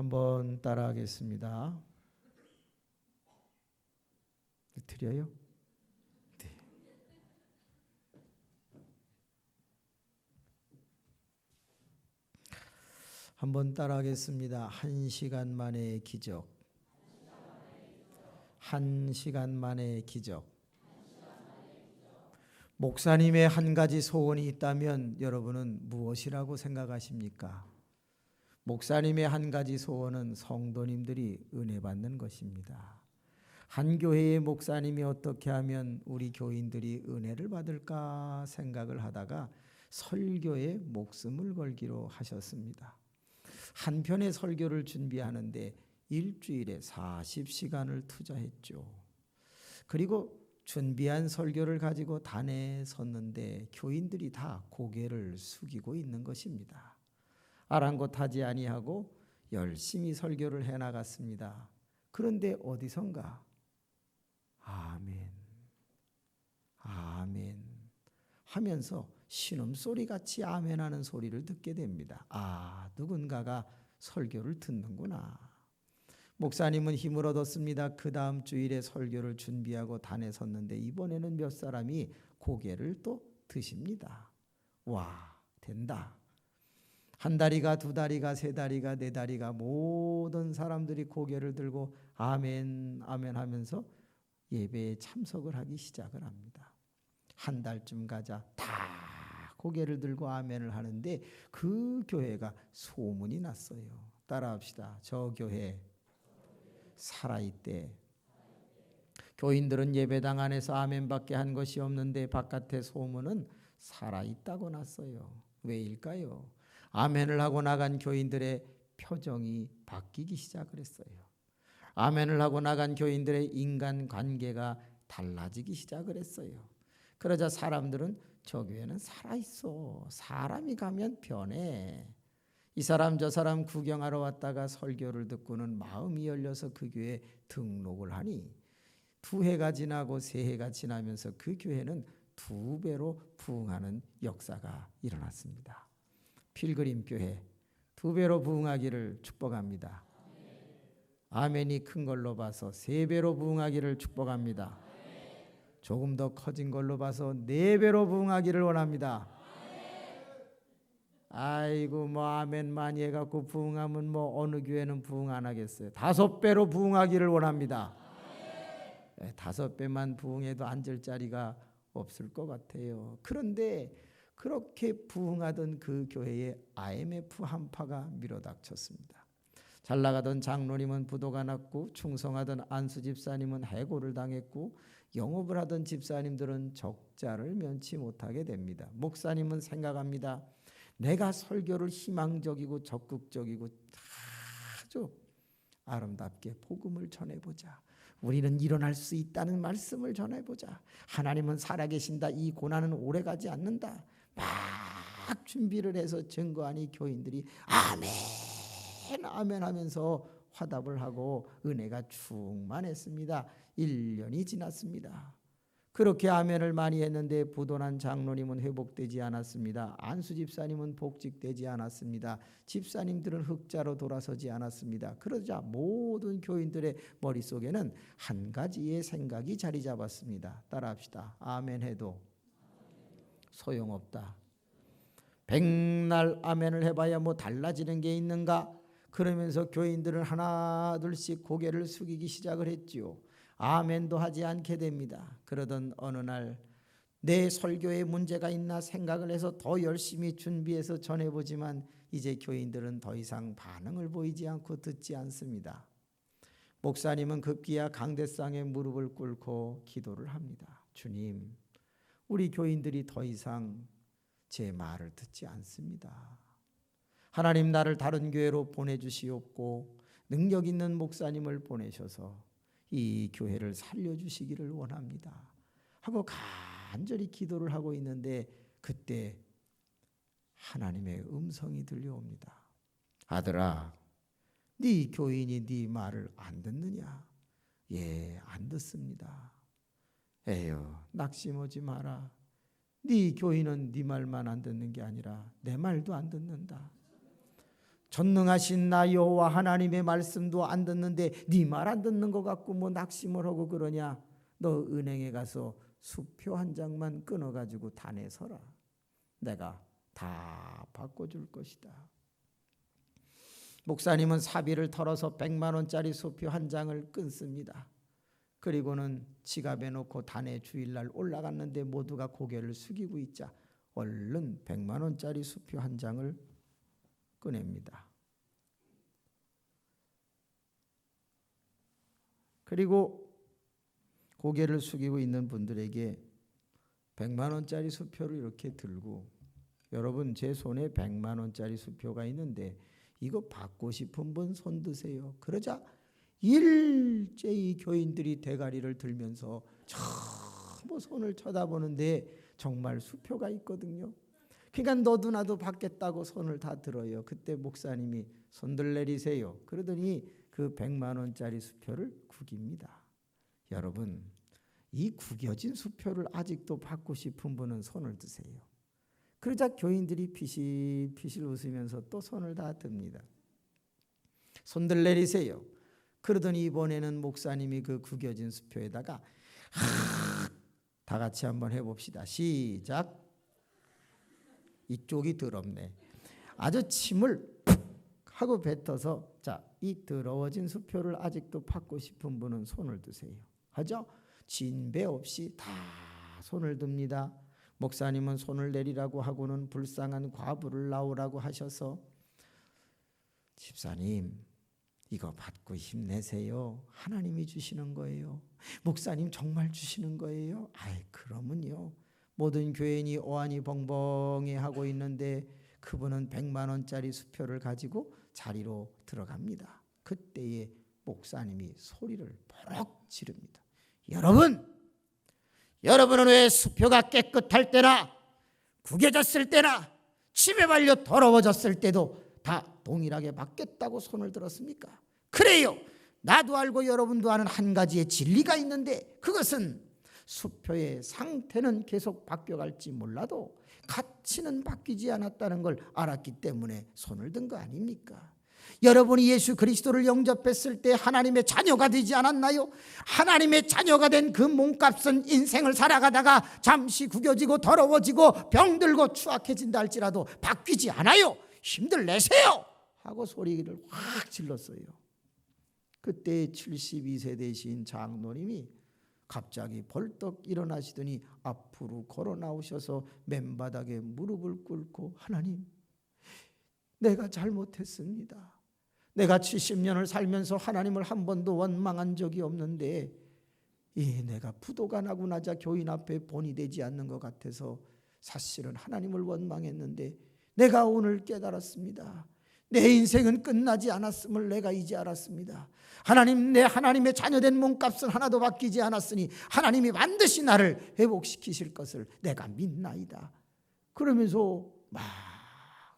한번 따라하겠습니다. 드려요? 네. 한번 따라하겠습니다. 1시간 만의 기적. 1시간 만의 기적. 목사님의 한 가지 소원이 있다면 여러분은 무엇이라고 생각하십니까? 목사님의 한 가지 소원은 성도님들이 은혜 받는 것입니다. 한 교회의 목사님이 어떻게 하면 우리 교인들이 은혜를 받을까 생각을 하다가 설교에 목숨을 걸기로 하셨습니다. 한 편의 설교를 준비하는데 일주일에 40시간을 투자했죠. 그리고 준비한 설교를 가지고 단에 섰는데 교인들이 다 고개를 숙이고 있는 것입니다. 아랑곳하지 아니하고 열심히 설교를 해나갔습니다. 그런데 어디선가 아멘, 아멘 하면서 신음소리같이 아멘하는 소리를 듣게 됩니다. 아, 누군가가 설교를 듣는구나. 목사님은 힘을 얻었습니다. 그 다음 주일에 설교를 준비하고 단에 섰는데 이번에는 몇 사람이 고개를 또 드십니다. 와, 된다. 한 다리가, 두 다리가, 세 다리가, 네 다리가 모든 사람들이 고개를 들고 아멘, 아멘 하면서 예배에 참석을 하기 시작을 합니다. 한 달쯤 가자 다 고개를 들고 아멘을 하는데 그 교회가 소문이 났어요. 따라합시다. 저 교회 살아있대. 교인들은 예배당 안에서 아멘밖에 한 것이 없는데 바깥의 소문은 살아있다고 났어요. 왜일까요? 아멘을 하고 나간 교인들의 표정이 바뀌기 시작을 했어요. 아멘을 하고 나간 교인들의 인간관계가 달라지기 시작을 했어요. 그러자 사람들은 저 교회는 살아있어. 사람이 가면 변해. 이 사람 저 사람 구경하러 왔다가 설교를 듣고는 마음이 열려서 그 교회에 등록을 하니 2해가 지나고 3해가 지나면서 그 교회는 2배로 부흥하는 역사가 일어났습니다. 필그림 교회 2배로 부흥하기를 축복합니다. 아멘이 큰 걸로 봐서 3배로 부흥하기를 축복합니다. 조금 더 커진 걸로 봐서 4배로 부흥하기를 원합니다. 아이고 뭐 아멘 많이 해갖고 부흥하면 뭐 어느 교회는 부흥 안 하겠어요. 5배로 부흥하기를 원합니다. 5배만 부흥해도 앉을 자리가 없을 것 같아요. 그런데 그렇게 부흥하던 그 교회에 IMF 한파가 밀어닥쳤습니다. 잘 나가던 장로님은 부도가 났고 충성하던 안수 집사님은 해고를 당했고 영업을 하던 집사님들은 적자를 면치 못하게 됩니다. 목사님은 생각합니다. 내가 설교를 희망적이고 적극적이고 아주 아름답게 복음을 전해보자. 우리는 일어날 수 있다는 말씀을 전해보자. 하나님은 살아계신다. 이 고난은 오래가지 않는다. 막 준비를 해서 증거하니 교인들이 아멘 아멘 하면서 화답을 하고 은혜가 충만했습니다. 1년이 지났습니다. 그렇게 아멘을 많이 했는데 부도난 장로님은 회복되지 않았습니다. 안수 집사님은 복직되지 않았습니다. 집사님들은 흑자로 돌아서지 않았습니다. 그러자 모든 교인들의 머릿속에는 한 가지의 생각이 자리 잡았습니다. 따라합시다. 아멘 해도 소용없다. 백날 아멘을 해봐야 뭐 달라지는 게 있는가? 그러면서 교인들은 하나 둘씩 고개를 숙이기 시작을 했지요. 아멘도 하지 않게 됩니다. 그러던 어느 날 내 설교에 문제가 있나 생각을 해서 더 열심히 준비해서 전해보지만 이제 교인들은 더 이상 반응을 보이지 않고 듣지 않습니다. 목사님은 급기야 강대상에 무릎을 꿇고 기도를 합니다. 주님, 우리 교인들이 더 이상 제 말을 듣지 않습니다. 하나님 나를 다른 교회로 보내주시옵고 능력 있는 목사님을 보내셔서 이 교회를 살려주시기를 원합니다 하고 간절히 기도를 하고 있는데 그때 하나님의 음성이 들려옵니다. 아들아, 네 교인이 네 말을 안 듣느냐? 예, 안 듣습니다. 에휴, 낙심하지 마라. 네 교인은 네 말만 안 듣는 게 아니라 내 말도 안 듣는다. 전능하신 나 여호와 하나님의 말씀도 안 듣는데 네 말 안 듣는 것 같고 뭐 낙심을 하고 그러냐? 너 은행에 가서 수표 한 장만 끊어가지고 단에 서라. 내가 다 바꿔줄 것이다. 목사님은 사비를 털어서 100만 원짜리 수표 한 장을 끊습니다. 그리고는 지갑에 넣고 단에 주일날 올라갔는데 모두가 고개를 숙이고 있자 얼른 100만 원짜리 수표 한 장을 꺼냅니다. 그리고 고개를 숙이고 있는 분들에게 100만 원짜리 수표를 이렇게 들고, 여러분 제 손에 100만 원짜리 수표가 있는데 이거 받고 싶은 분 손 드세요. 그러자 일제히 교인들이 대가리를 들면서 전부 손을 쳐다보는데 정말 수표가 있거든요. 그러니까 너도 나도 받겠다고 손을 다 들어요. 그때 목사님이 손들 내리세요. 그러더니 그 100만 원짜리 수표를 구깁니다. 여러분, 이 구겨진 수표를 아직도 받고 싶은 분은 손을 드세요. 그러자 교인들이 피실피실 웃으면서 또 손을 다 듭니다. 손들 내리세요. 그러더니 이번에는 목사님이 그 구겨진 수표에다가 다 같이 한번 해봅시다. 시작. 이쪽이 더럽네. 아주 침을 푹 하고 뱉어서, 자, 이 더러워진 수표를 아직도 받고 싶은 분은 손을 드세요. 하죠? 진배 없이 다 손을 듭니다. 목사님은 손을 내리라고 하고는 불쌍한 과부를 나오라고 하셔서, 집사님 이거 받고 힘내세요. 하나님이 주시는 거예요. 목사님 정말 주시는 거예요. 아이 그러면요. 모든 교인이 어안이 벙벙해 하고 있는데 그분은 100만 원짜리 수표를 가지고 자리로 들어갑니다. 그때에 목사님이 소리를 버럭 지릅니다. 여러분은 왜 수표가 깨끗할 때나 구겨졌을 때나 침에 발려 더러워졌을 때도 다 동일하게 받겠다고 손을 들었습니까? 그래요. 나도 알고 여러분도 아는 한 가지의 진리가 있는데, 그것은 수표의 상태는 계속 바뀌어갈지 몰라도 가치는 바뀌지 않았다는 걸 알았기 때문에 손을 든 거 아닙니까? 여러분이 예수 그리스도를 영접했을 때 하나님의 자녀가 되지 않았나요? 하나님의 자녀가 된 그 몸값은 인생을 살아가다가 잠시 구겨지고 더러워지고 병들고 추악해진다 할지라도 바뀌지 않아요. 힘들 내세요 하고 소리를 확 질렀어요. 그때 72세 되신 장로님이 갑자기 벌떡 일어나시더니 앞으로 걸어 나오셔서 맨바닥에 무릎을 꿇고, 하나님, 내가 잘못했습니다. 내가 70년을 살면서 하나님을 한 번도 원망한 적이 없는데 내가 부도가 나고 나자 교인 앞에 본이 되지 않는 것 같아서 사실은 하나님을 원망했는데 내가 오늘 깨달았습니다. 내 인생은 끝나지 않았음을 내가 이제 알았습니다. 하나님, 내 하나님의 자녀된 몸값은 하나도 바뀌지 않았으니 하나님이 반드시 나를 회복시키실 것을 내가 믿나이다. 그러면서 막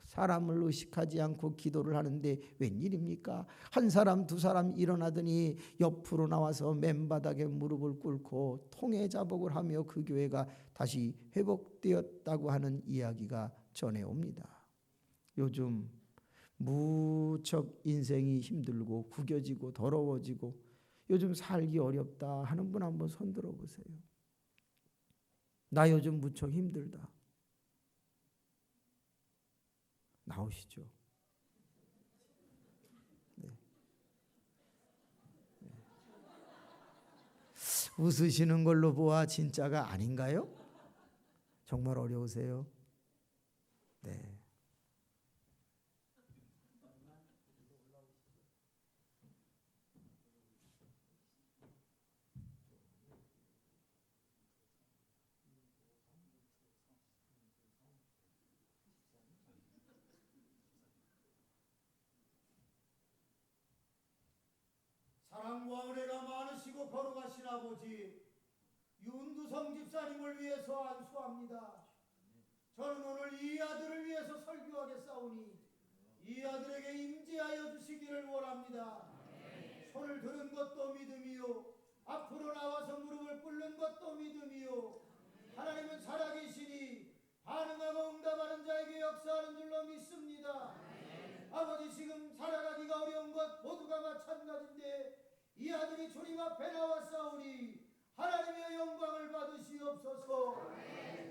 사람을 의식하지 않고 기도를 하는데 웬일입니까? 한 사람 두 사람 일어나더니 옆으로 나와서 맨바닥에 무릎을 꿇고 통해자복을 하며 그 교회가 다시 회복되었다고 하는 이야기가 전해옵니다. 요즘 무척 인생이 힘들고 구겨지고 더러워지고 요즘 살기 어렵다 하는 분 한번 손 들어보세요. 나 요즘 무척 힘들다. 나오시죠. 네. 네. 웃으시는 걸로 보아 진짜가 아닌가요? 정말 어려우세요? 네. 사랑과 은혜가 많으시고 거룩하신 아버지, 윤두성 집사님을 위해서 안수합니다. 저는 오늘 이 아들을 위해서 설교하겠사오니 이 아들에게 임재하여 주시기를 원합니다. 손을 드는 것도 믿음이요, 앞으로 나와서 무릎을 꿇는 것도 믿음이요, 하나님은 살아계시니 반응하고 응답하는 자에게 역사하는 줄로 믿습니다. 아버지 지금 살아가기가 어려운 것 모두가 마찬가지인데 이 아들이 주님 앞에 나왔사오니 하나님의 영광을 받으시옵소서.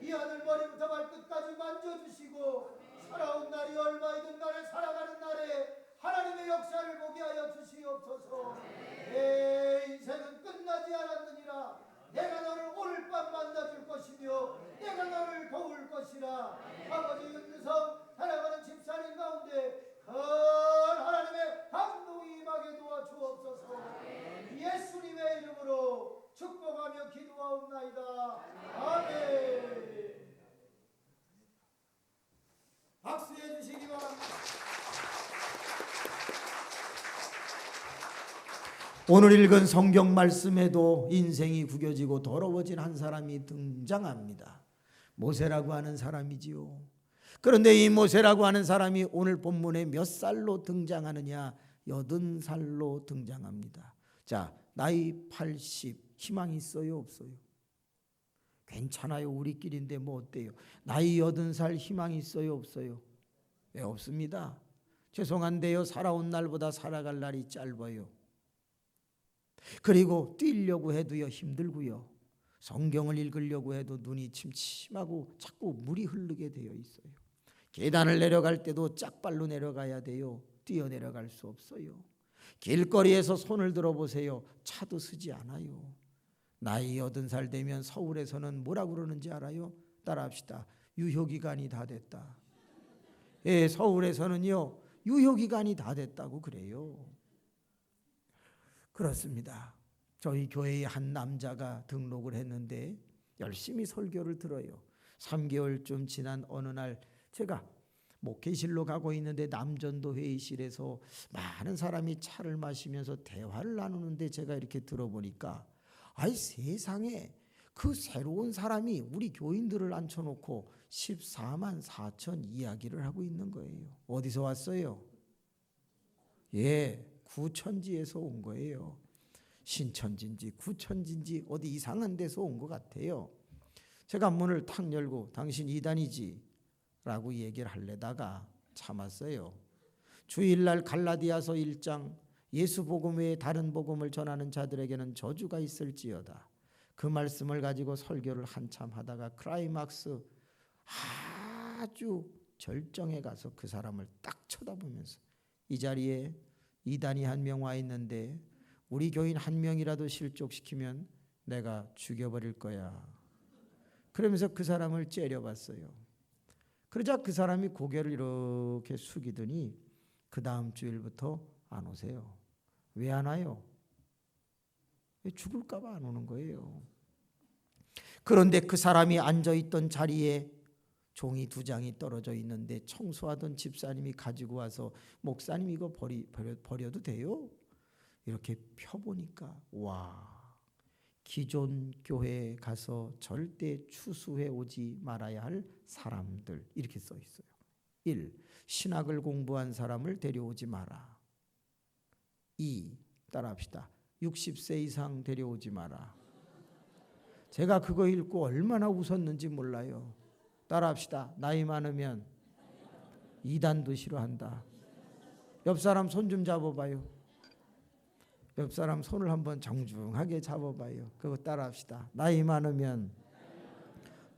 이 아들 머리부터 발끝까지 만져주시고 살아온 날이 얼마이든 간에 살아가는 날에 하나님의 역사를 보게 하여 주시옵소서. 내 인생은 끝나지 않았느니라. 내가 너를 오늘 밤 만나줄 것이며 내가 너를 도울 것이라. 아버지 윤성 살아가는 집사님 가운데 큰 하나님의 감동이 임하게 도와주옵소서. 예수님의 이름으로 축복하며 기도하옵나이다. 아멘. 박수해 주시기 바랍니다. 오늘 읽은 성경 말씀에도 인생이 구겨지고 더러워진 한 사람이 등장합니다. 모세라고 하는 사람이지요. 그런데 이 모세라고 하는 사람이 오늘 본문에 몇 살로 등장하느냐? 80살로 등장합니다. 자, 나이 80, 희망이 있어요, 없어요? 괜찮아요, 우리끼리인데 뭐 어때요? 나이 80살 희망이 있어요, 없어요? 네, 없습니다. 죄송한데요, 살아온 날보다 살아갈 날이 짧아요. 그리고 뛰려고 해도요 힘들고요, 성경을 읽으려고 해도 눈이 침침하고 자꾸 물이 흐르게 되어 있어요. 계단을 내려갈 때도 짝발로 내려가야 돼요. 뛰어 내려갈 수 없어요. 길거리에서 손을 들어보세요. 차도 쓰지 않아요. 나이 80살 되면 서울에서는 뭐라고 그러는지 알아요? 따라합시다. 유효기간이 다 됐다. 예, 서울에서는요 유효기간이 다 됐다고 그래요. 그렇습니다. 저희 교회의 한 남자가 등록을 했는데 열심히 설교를 들어요. 3개월쯤 지난 어느 날 제가 목회실로 가고 있는데 남전도 회의실에서 많은 사람이 차를 마시면서 대화를 나누는데 제가 이렇게 들어보니까 아이 세상에 그 새로운 사람이 우리 교인들을 앉혀놓고 14만 4천 이야기를 하고 있는 거예요. 어디서 왔어요? 예, 구천지에서 온 거예요. 신천지인지 구천지인지 어디 이상한 데서 온 것 같아요. 제가 문을 탁 열고 당신 이단이지? 라고 얘기를 하려다가 참았어요. 주일날 갈라디아서 1장 예수 복음 외에 다른 복음을 전하는 자들에게는 저주가 있을지어다. 그 말씀을 가지고 설교를 한참 하다가 클라이막스 아주 절정에 가서 그 사람을 딱 쳐다보면서 이 자리에 이단이 한 명 와 있는데 우리 교인 한 명이라도 실족시키면 내가 죽여버릴 거야. 그러면서 그 사람을 째려봤어요. 그러자 그 사람이 고개를 이렇게 숙이더니 그 다음 주일부터 안 오세요. 왜 안 와요? 죽을까 봐 안 오는 거예요. 그런데 그 사람이 앉아있던 자리에 종이 2장이 떨어져 있는데 청소하던 집사님이 가지고 와서 목사님 이거 버려도 돼요? 이렇게 펴보니까 와, 기존 교회에 가서 절대 추수해 오지 말아야 할 사람들 이렇게 써 있어요. 1. 신학을 공부한 사람을 데려오지 마라. 2. 따라합시다. 60세 이상 데려오지 마라. 제가 그거 읽고 얼마나 웃었는지 몰라요. 따라합시다. 나이 많으면 이단도 싫어한다. 옆 사람 손 좀 잡아봐요. 옆 사람 손을 한번 정중하게 잡아봐요. 그거 따라합시다. 나이 많으면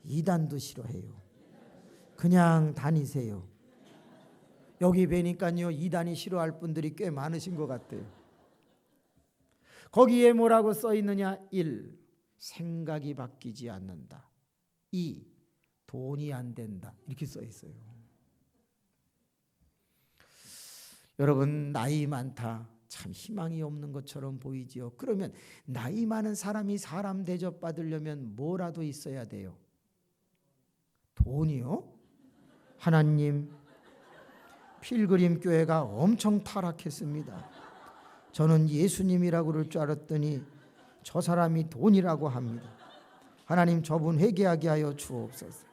이단도 싫어해요. 그냥 다니세요. 여기 뵈니까요 이단이 싫어할 분들이 꽤 많으신 것 같아요. 거기에 뭐라고 써 있느냐? 1. 생각이 바뀌지 않는다. 2. 돈이 안 된다. 이렇게 써 있어요. 여러분 나이 많다. 참 희망이 없는 것처럼 보이지요. 그러면 나이 많은 사람이 사람 대접 받으려면 뭐라도 있어야 돼요? 돈이요? 하나님, 필그림 교회가 엄청 타락했습니다. 저는 예수님이라고 그럴 줄 알았더니 저 사람이 돈이라고 합니다. 하나님 저분 회개하게 하여 주옵소서.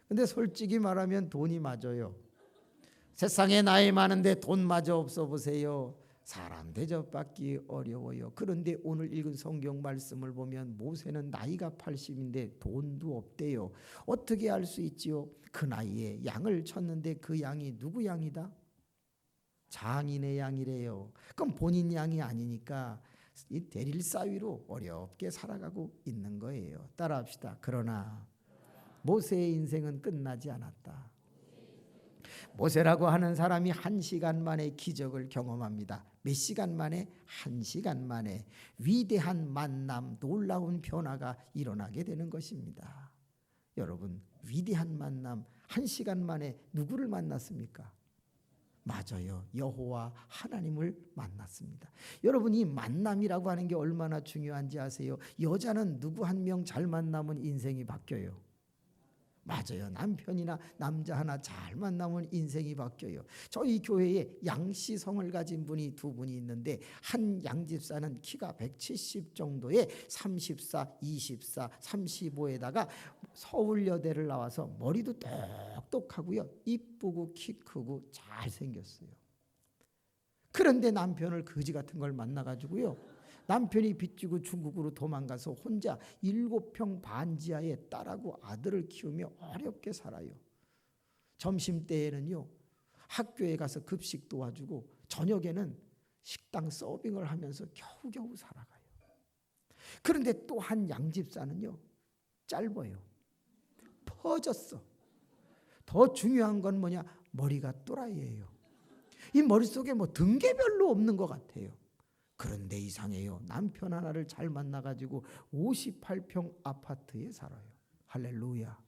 근데 솔직히 말하면 돈이 맞아요. 세상에 나이 많은데 돈마저 없어 보세요. 사람 대접받기 어려워요. 그런데 오늘 읽은 성경 말씀을 보면 모세는 나이가 80인데 돈도 없대요. 어떻게 알 수 있지요? 그 나이에 양을 쳤는데 그 양이 누구 양이다? 장인의 양이래요. 그럼 본인 양이 아니니까 이 대릴 사위로 어렵게 살아가고 있는 거예요. 따라합시다. 그러나 모세의 인생은 끝나지 않았다. 모세라고 하는 사람이 1시간 만에 기적을 경험합니다. 몇 시간 만에? 1시간 만에 위대한 만남, 놀라운 변화가 일어나게 되는 것입니다. 여러분, 위대한 만남, 1시간 만에 누구를 만났습니까? 맞아요. 여호와 하나님을 만났습니다. 여러분, 이 만남이라고 하는 게 얼마나 중요한지 아세요? 여자는 누구 한 명 잘 만나면 인생이 바뀌어요. 맞아요. 남편이나 남자 하나 잘 만나면 인생이 바뀌어요. 저희 교회에 양씨성을 가진 분이 2분이 있는데 한 양집사는 키가 170 정도에 34, 24, 35에다가 서울여대를 나와서 머리도 똑똑하고요. 이쁘고 키 크고 잘생겼어요. 그런데 남편을 거지 같은 걸 만나가지고요. 남편이 빚지고 중국으로 도망가서 혼자 7평 반지하에 딸하고 아들을 키우며 어렵게 살아요. 점심때에는요, 학교에 가서 급식 도와주고 저녁에는 식당 서빙을 하면서 겨우겨우 살아가요. 그런데 또 한 양집사는요, 짧아요. 퍼졌어. 더 중요한 건 뭐냐? 머리가 또라이예요. 이 머릿속에 뭐 등계별로 없는 것 같아요. 그런데 이상해요. 남편 하나를 잘 만나가지고 58평 아파트에 살아요. 할렐루야.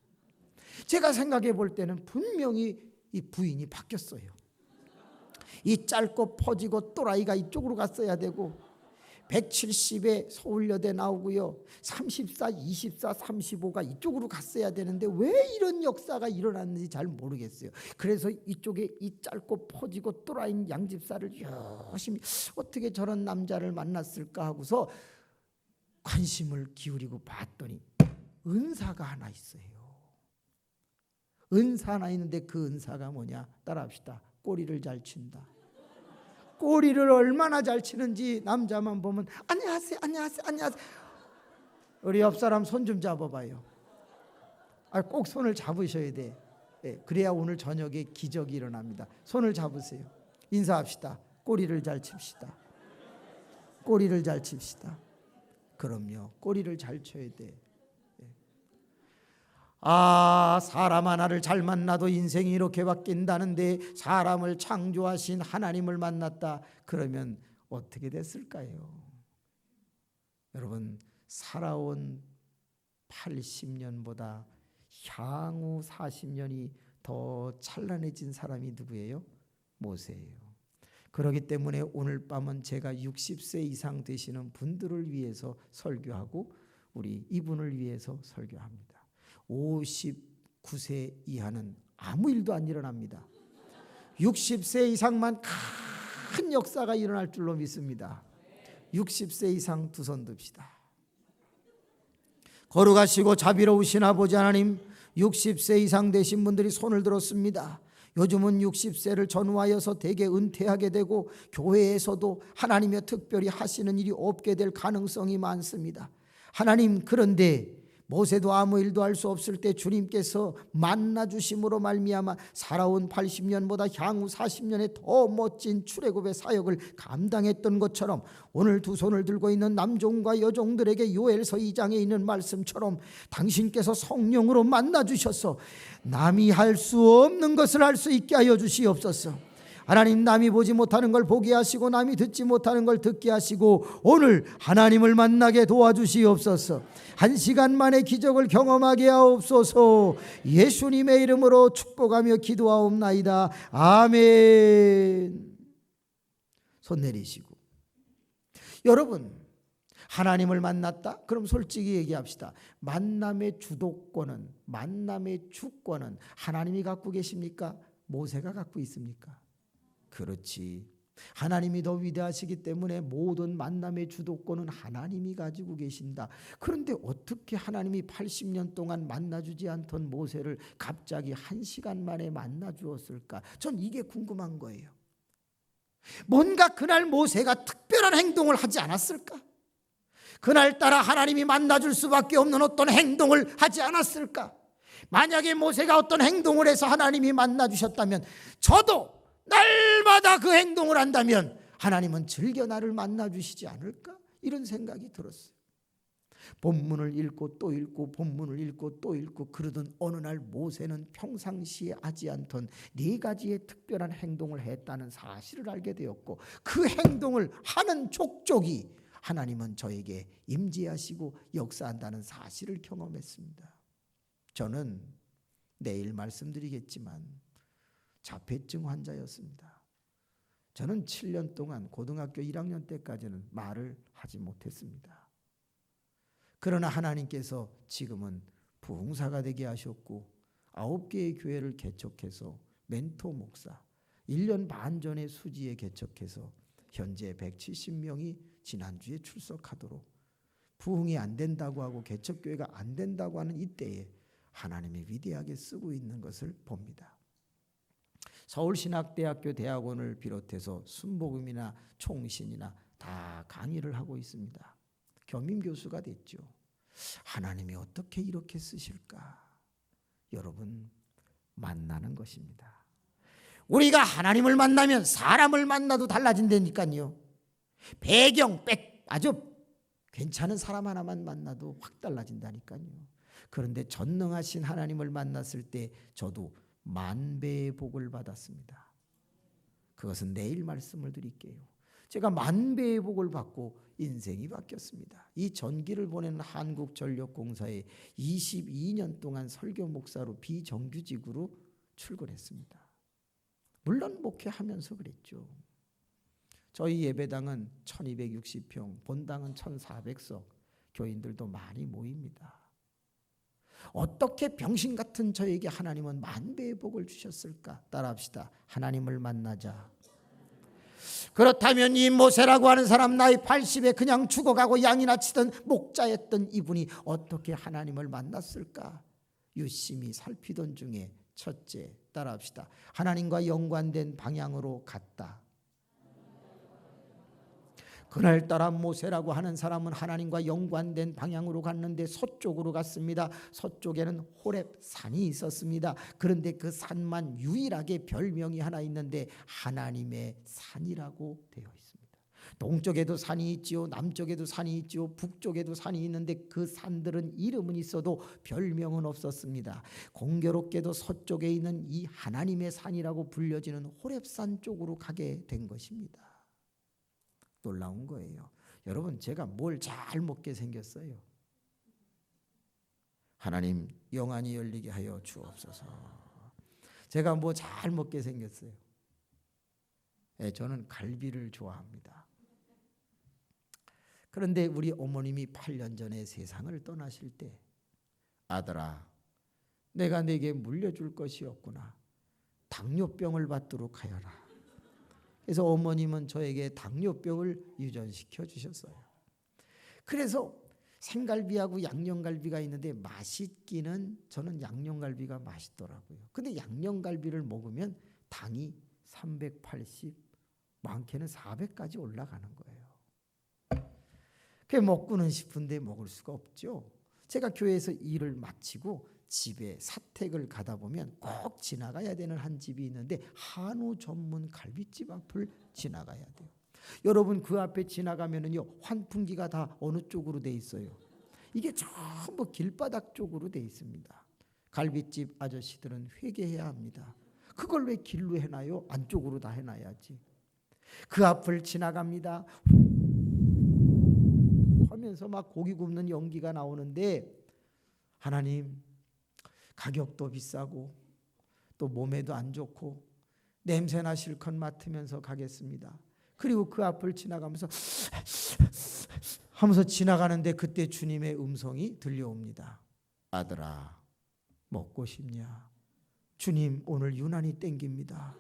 제가 생각해 볼 때는 분명히 이 부인이 바뀌었어요. 이 짧고 퍼지고 또라이가 이쪽으로 갔어야 되고 170에 서울여대 나오고요. 34, 24, 35가 이쪽으로 갔어야 되는데 왜 이런 역사가 일어났는지 잘 모르겠어요. 그래서 이쪽에 이 짧고 퍼지고 또라이인 양집사를 열심히 어떻게 저런 남자를 만났을까 하고서 관심을 기울이고 봤더니 은사가 하나 있어요. 은사 하나 있는데 그 은사가 뭐냐? 따라합시다. 꼬리를 잘 친다. 꼬리를 얼마나 잘 치는지 남자만 보면 안녕하세요, 안녕하세요, 안녕하세요. 우리 옆 사람 손 좀 잡아봐요. 꼭 손을 잡으셔야 돼. 그래야 오늘 저녁에 기적이 일어납니다. 손을 잡으세요. 인사합시다. 꼬리를 잘 칩시다. 꼬리를 잘 칩시다. 그럼요. 꼬리를 잘 쳐야 돼. 사람 하나를 잘 만나도 인생이 이렇게 바뀐다는데 사람을 창조하신 하나님을 만났다. 그러면 어떻게 됐을까요? 여러분, 살아온 80년보다 향후 40년이 더 찬란해진 사람이 누구예요? 모세예요. 그렇기 때문에 오늘 밤은 제가 60세 이상 되시는 분들을 위해서 설교하고 우리 이분을 위해서 설교합니다. 59세 이하는 아무 일도 안 일어납니다. 60세 이상만 큰 역사가 일어날 줄로 믿습니다. 60세 이상 두 손 듭시다. 거룩하시고 자비로우신 아버지 하나님, 60세 이상 되신 분들이 손을 들었습니다. 요즘은 60세를 전후하여서 대개 은퇴하게 되고 교회에서도 하나님의 특별히 하시는 일이 없게 될 가능성이 많습니다. 하나님, 그런데 모세도 아무 일도 할 수 없을 때 주님께서 만나주심으로 말미암아 살아온 80년보다 향후 40년의 더 멋진 출애굽의 사역을 감당했던 것처럼 오늘 두 손을 들고 있는 남종과 여종들에게 요엘서 2장에 있는 말씀처럼 당신께서 성령으로 만나주셔서 남이 할 수 없는 것을 할 수 있게 하여 주시옵소서. 하나님, 남이 보지 못하는 걸 보게 하시고 남이 듣지 못하는 걸 듣게 하시고 오늘 하나님을 만나게 도와주시옵소서. 1시간 만에 기적을 경험하게 하옵소서. 예수님의 이름으로 축복하며 기도하옵나이다. 아멘. 손 내리시고. 여러분, 하나님을 만났다? 그럼 솔직히 얘기합시다. 만남의 주도권은, 만남의 주권은 하나님이 갖고 계십니까? 모세가 갖고 있습니까? 그렇지. 하나님이 더 위대하시기 때문에 모든 만남의 주도권은 하나님이 가지고 계신다. 그런데 어떻게 하나님이 80년 동안 만나주지 않던 모세를 갑자기 1시간 만에 만나주었을까? 전 이게 궁금한 거예요. 뭔가 그날 모세가 특별한 행동을 하지 않았을까? 그날따라 하나님이 만나줄 수밖에 없는 어떤 행동을 하지 않았을까? 만약에 모세가 어떤 행동을 해서 하나님이 만나주셨다면 저도 날마다 그 행동을 한다면 하나님은 즐겨 나를 만나주시지 않을까? 이런 생각이 들었어요. 본문을 읽고 또 읽고 본문을 읽고 또 읽고 그러던 어느 날 모세는 평상시에 하지 않던 4가지의 특별한 행동을 했다는 사실을 알게 되었고, 그 행동을 하는 족족이 하나님은 저에게 임재하시고 역사한다는 사실을 경험했습니다. 저는 내일 말씀드리겠지만 자폐증 환자였습니다. 저는 7년 동안 고등학교 1학년 때까지는 말을 하지 못했습니다. 그러나 하나님께서 지금은 부흥사가 되게 하셨고 9개의 교회를 개척해서 멘토 목사, 1년 반 전에 수지에 개척해서 현재 170명이 지난주에 출석하도록, 부흥이 안 된다고 하고 개척교회가 안 된다고 하는 이때에 하나님이 위대하게 쓰고 있는 것을 봅니다. 서울신학대학교 대학원을 비롯해서 순복음이나 총신이나 다 강의를 하고 있습니다. 겸임교수가 됐죠. 하나님이 어떻게 이렇게 쓰실까? 여러분, 만나는 것입니다. 우리가 하나님을 만나면 사람을 만나도 달라진다니까요. 배경 아주 괜찮은 사람 하나만 만나도 확 달라진다니까요. 그런데 전능하신 하나님을 만났을 때 저도 만배의 복을 받았습니다. 그것은 내일 말씀을 드릴게요. 제가 만배의 복을 받고 인생이 바뀌었습니다. 이 전기를 보내는 한국전력공사에 22년 동안 설교 목사로 비정규직으로 출근했습니다. 물론 목회하면서 그랬죠. 저희 예배당은 1260평, 본당은 1400석, 교인들도 많이 모입니다. 어떻게 병신 같은 저에게 하나님은 만배의 복을 주셨을까? 따라합시다. 하나님을 만나자. 그렇다면 이 모세라고 하는 사람, 나이 80에 그냥 죽어가고 양이나 치던 목자였던 이분이 어떻게 하나님을 만났을까? 유심히 살피던 중에 첫째, 따라합시다. 하나님과 연관된 방향으로 갔다. 그날따라 모세라고 하는 사람은 하나님과 연관된 방향으로 갔는데 서쪽으로 갔습니다. 서쪽에는 호렙산이 있었습니다. 그런데 그 산만 유일하게 별명이 하나 있는데 하나님의 산이라고 되어 있습니다. 동쪽에도 산이 있지요, 남쪽에도 산이 있지요, 북쪽에도 산이 있는데 그 산들은 이름은 있어도 별명은 없었습니다. 공교롭게도 서쪽에 있는 이 하나님의 산이라고 불려지는 호렙산 쪽으로 가게 된 것입니다. 놀라운 거예요. 여러분, 제가 뭘 잘 먹게 생겼어요. 하나님 영안이 열리게 하여 주옵소서. 제가 뭐 잘 먹게 생겼어요. 저는 갈비를 좋아합니다. 그런데 우리 어머님이 8년 전에 세상을 떠나실 때, 아들아, 내가 네게 물려줄 것이 없구나. 당뇨병을 받도록 하여라. 그래서 어머님은 저에게 당뇨병을 유전시켜 주셨어요. 그래서 생갈비하고 양념갈비가 있는데 맛있기는 저는 양념갈비가 맛있더라고요. 근데 양념갈비를 먹으면 당이 380, 많게는 400까지 올라가는 거예요. 그게 먹고는 싶은데 먹을 수가 없죠. 제가 교회에서 일을 마치고 집에 사택을 가다 보면 꼭 지나가야 되는 한 집이 있는데 한우 전문 갈비집 앞을 지나가야 돼요. 여러분, 그 앞에 지나가면은요, 환풍기가 다 어느 쪽으로 돼 있어요? 이게 전부 길바닥 쪽으로 돼 있습니다. 갈비집 아저씨들은 회개해야 합니다. 그걸 왜 길로 해놔요? 안쪽으로 다 해놔야지. 그 앞을 지나갑니다. 하면서 막 고기 굽는 연기가 나오는데, 하나님, 가격도 비싸고 또 몸에도 안 좋고 냄새나 실컷 맡으면서 가겠습니다. 그리고 그 앞을 지나가면서 하면서 지나가는데 그때 주님의 음성이 들려옵니다. 아들아, 먹고 싶냐? 주님 오늘 유난히 땡깁니다.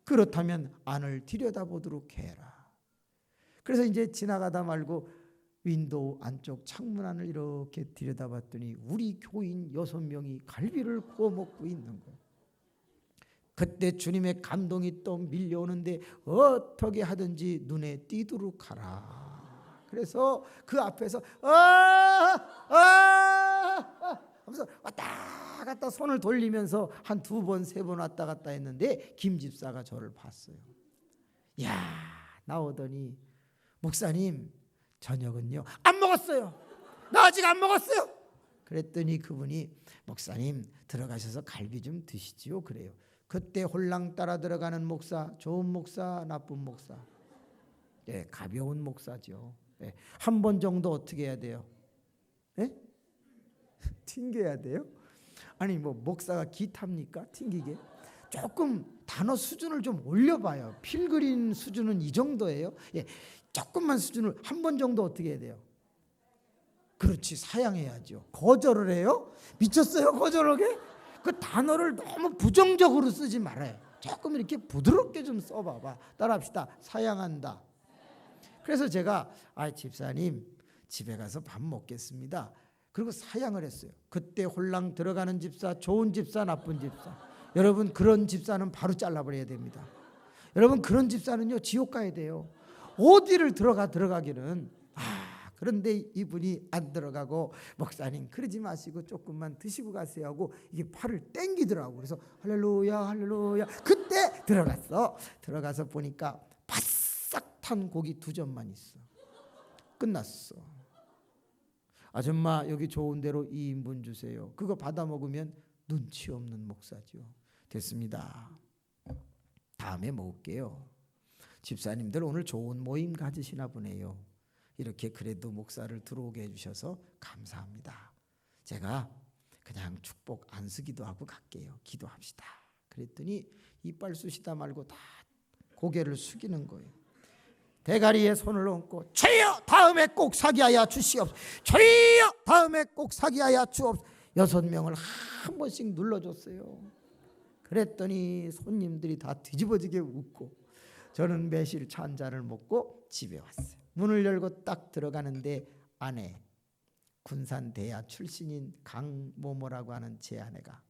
그렇다면 안을 들여다보도록 해라. 그래서 이제 지나가다 말고 윈도우 안쪽 창문 안을 이렇게 들여다봤더니 우리 교인 6명이 갈비를 구워 먹고 있는 거예요. 그때 주님의 감동이 또 밀려오는데 어떻게 하든지 눈에 띄도록 하라. 그래서 그 앞에서 하면서 왔다 갔다 손을 돌리면서 한 2번 3번 왔다 갔다 했는데 김 집사가 저를 봤어요. 야, 나오더니 목사님 저녁은요? 안 먹었어요. 나 아직 안 먹었어요. 그랬더니 그분이 목사님 들어가셔서 갈비 좀 드시지요 그래요. 그때 홀랑 따라 들어가는 목사, 좋은 목사, 나쁜 목사. 예, 가벼운 목사죠. 예, 한 번 정도 어떻게 해야 돼요? 예? 튕겨야 돼요? 아니 뭐 목사가 기탑니까? 튕기게? 조금 단어 수준을 좀 올려봐요. 필그린 수준은 이 정도예요. 예, 조금만 수준을 한 번 정도 어떻게 해야 돼요? 그렇지, 사양해야죠. 거절을 해요? 미쳤어요 거절하게? 그 단어를 너무 부정적으로 쓰지 말아요. 조금 이렇게 부드럽게 좀 써봐봐. 따라합시다. 사양한다. 그래서 제가 집사님 집에 가서 밥 먹겠습니다. 그리고 사양을 했어요. 그때 홀랑 들어가는 집사, 좋은 집사, 나쁜 집사. 여러분 그런 집사는 바로 잘라버려야 됩니다. 여러분 그런 집사는요 지옥 가야 돼요. 어디를 들어가기는. 그런데 이분이 안 들어가고 목사님 그러지 마시고 조금만 드시고 가세요 하고 이게 팔을 땡기더라고. 그래서 할렐루야 할렐루야. 그때 들어가서 보니까 바싹 탄 고기 2점만 있어. 끝났어. 아줌마 여기 좋은 대로 2인분 주세요. 그거 받아 먹으면 눈치 없는 목사죠. 됐습니다. 다음에 먹을게요. 집사님들 오늘 좋은 모임 가지시나 보네요. 이렇게 그래도 목사를 들어오게 해주셔서 감사합니다. 제가 그냥 축복 안쓰기도 하고 갈게요. 기도합시다. 그랬더니 이빨 쑤시다 말고 다 고개를 숙이는 거예요. 대가리에 손을 얹고 주여 다음에 꼭 사귀하여 주시옵소서. 주여 다음에 꼭 사귀하여 주옵소서. 6명을 한 번씩 눌러줬어요. 그랬더니 손님들이 다 뒤집어지게 웃고 저는 매실 차 한 잔을 먹고 집에 왔어요. 문을 열고 딱 들어가는데 아내, 군산 대야 출신인 강모모라고 하는 제 아내가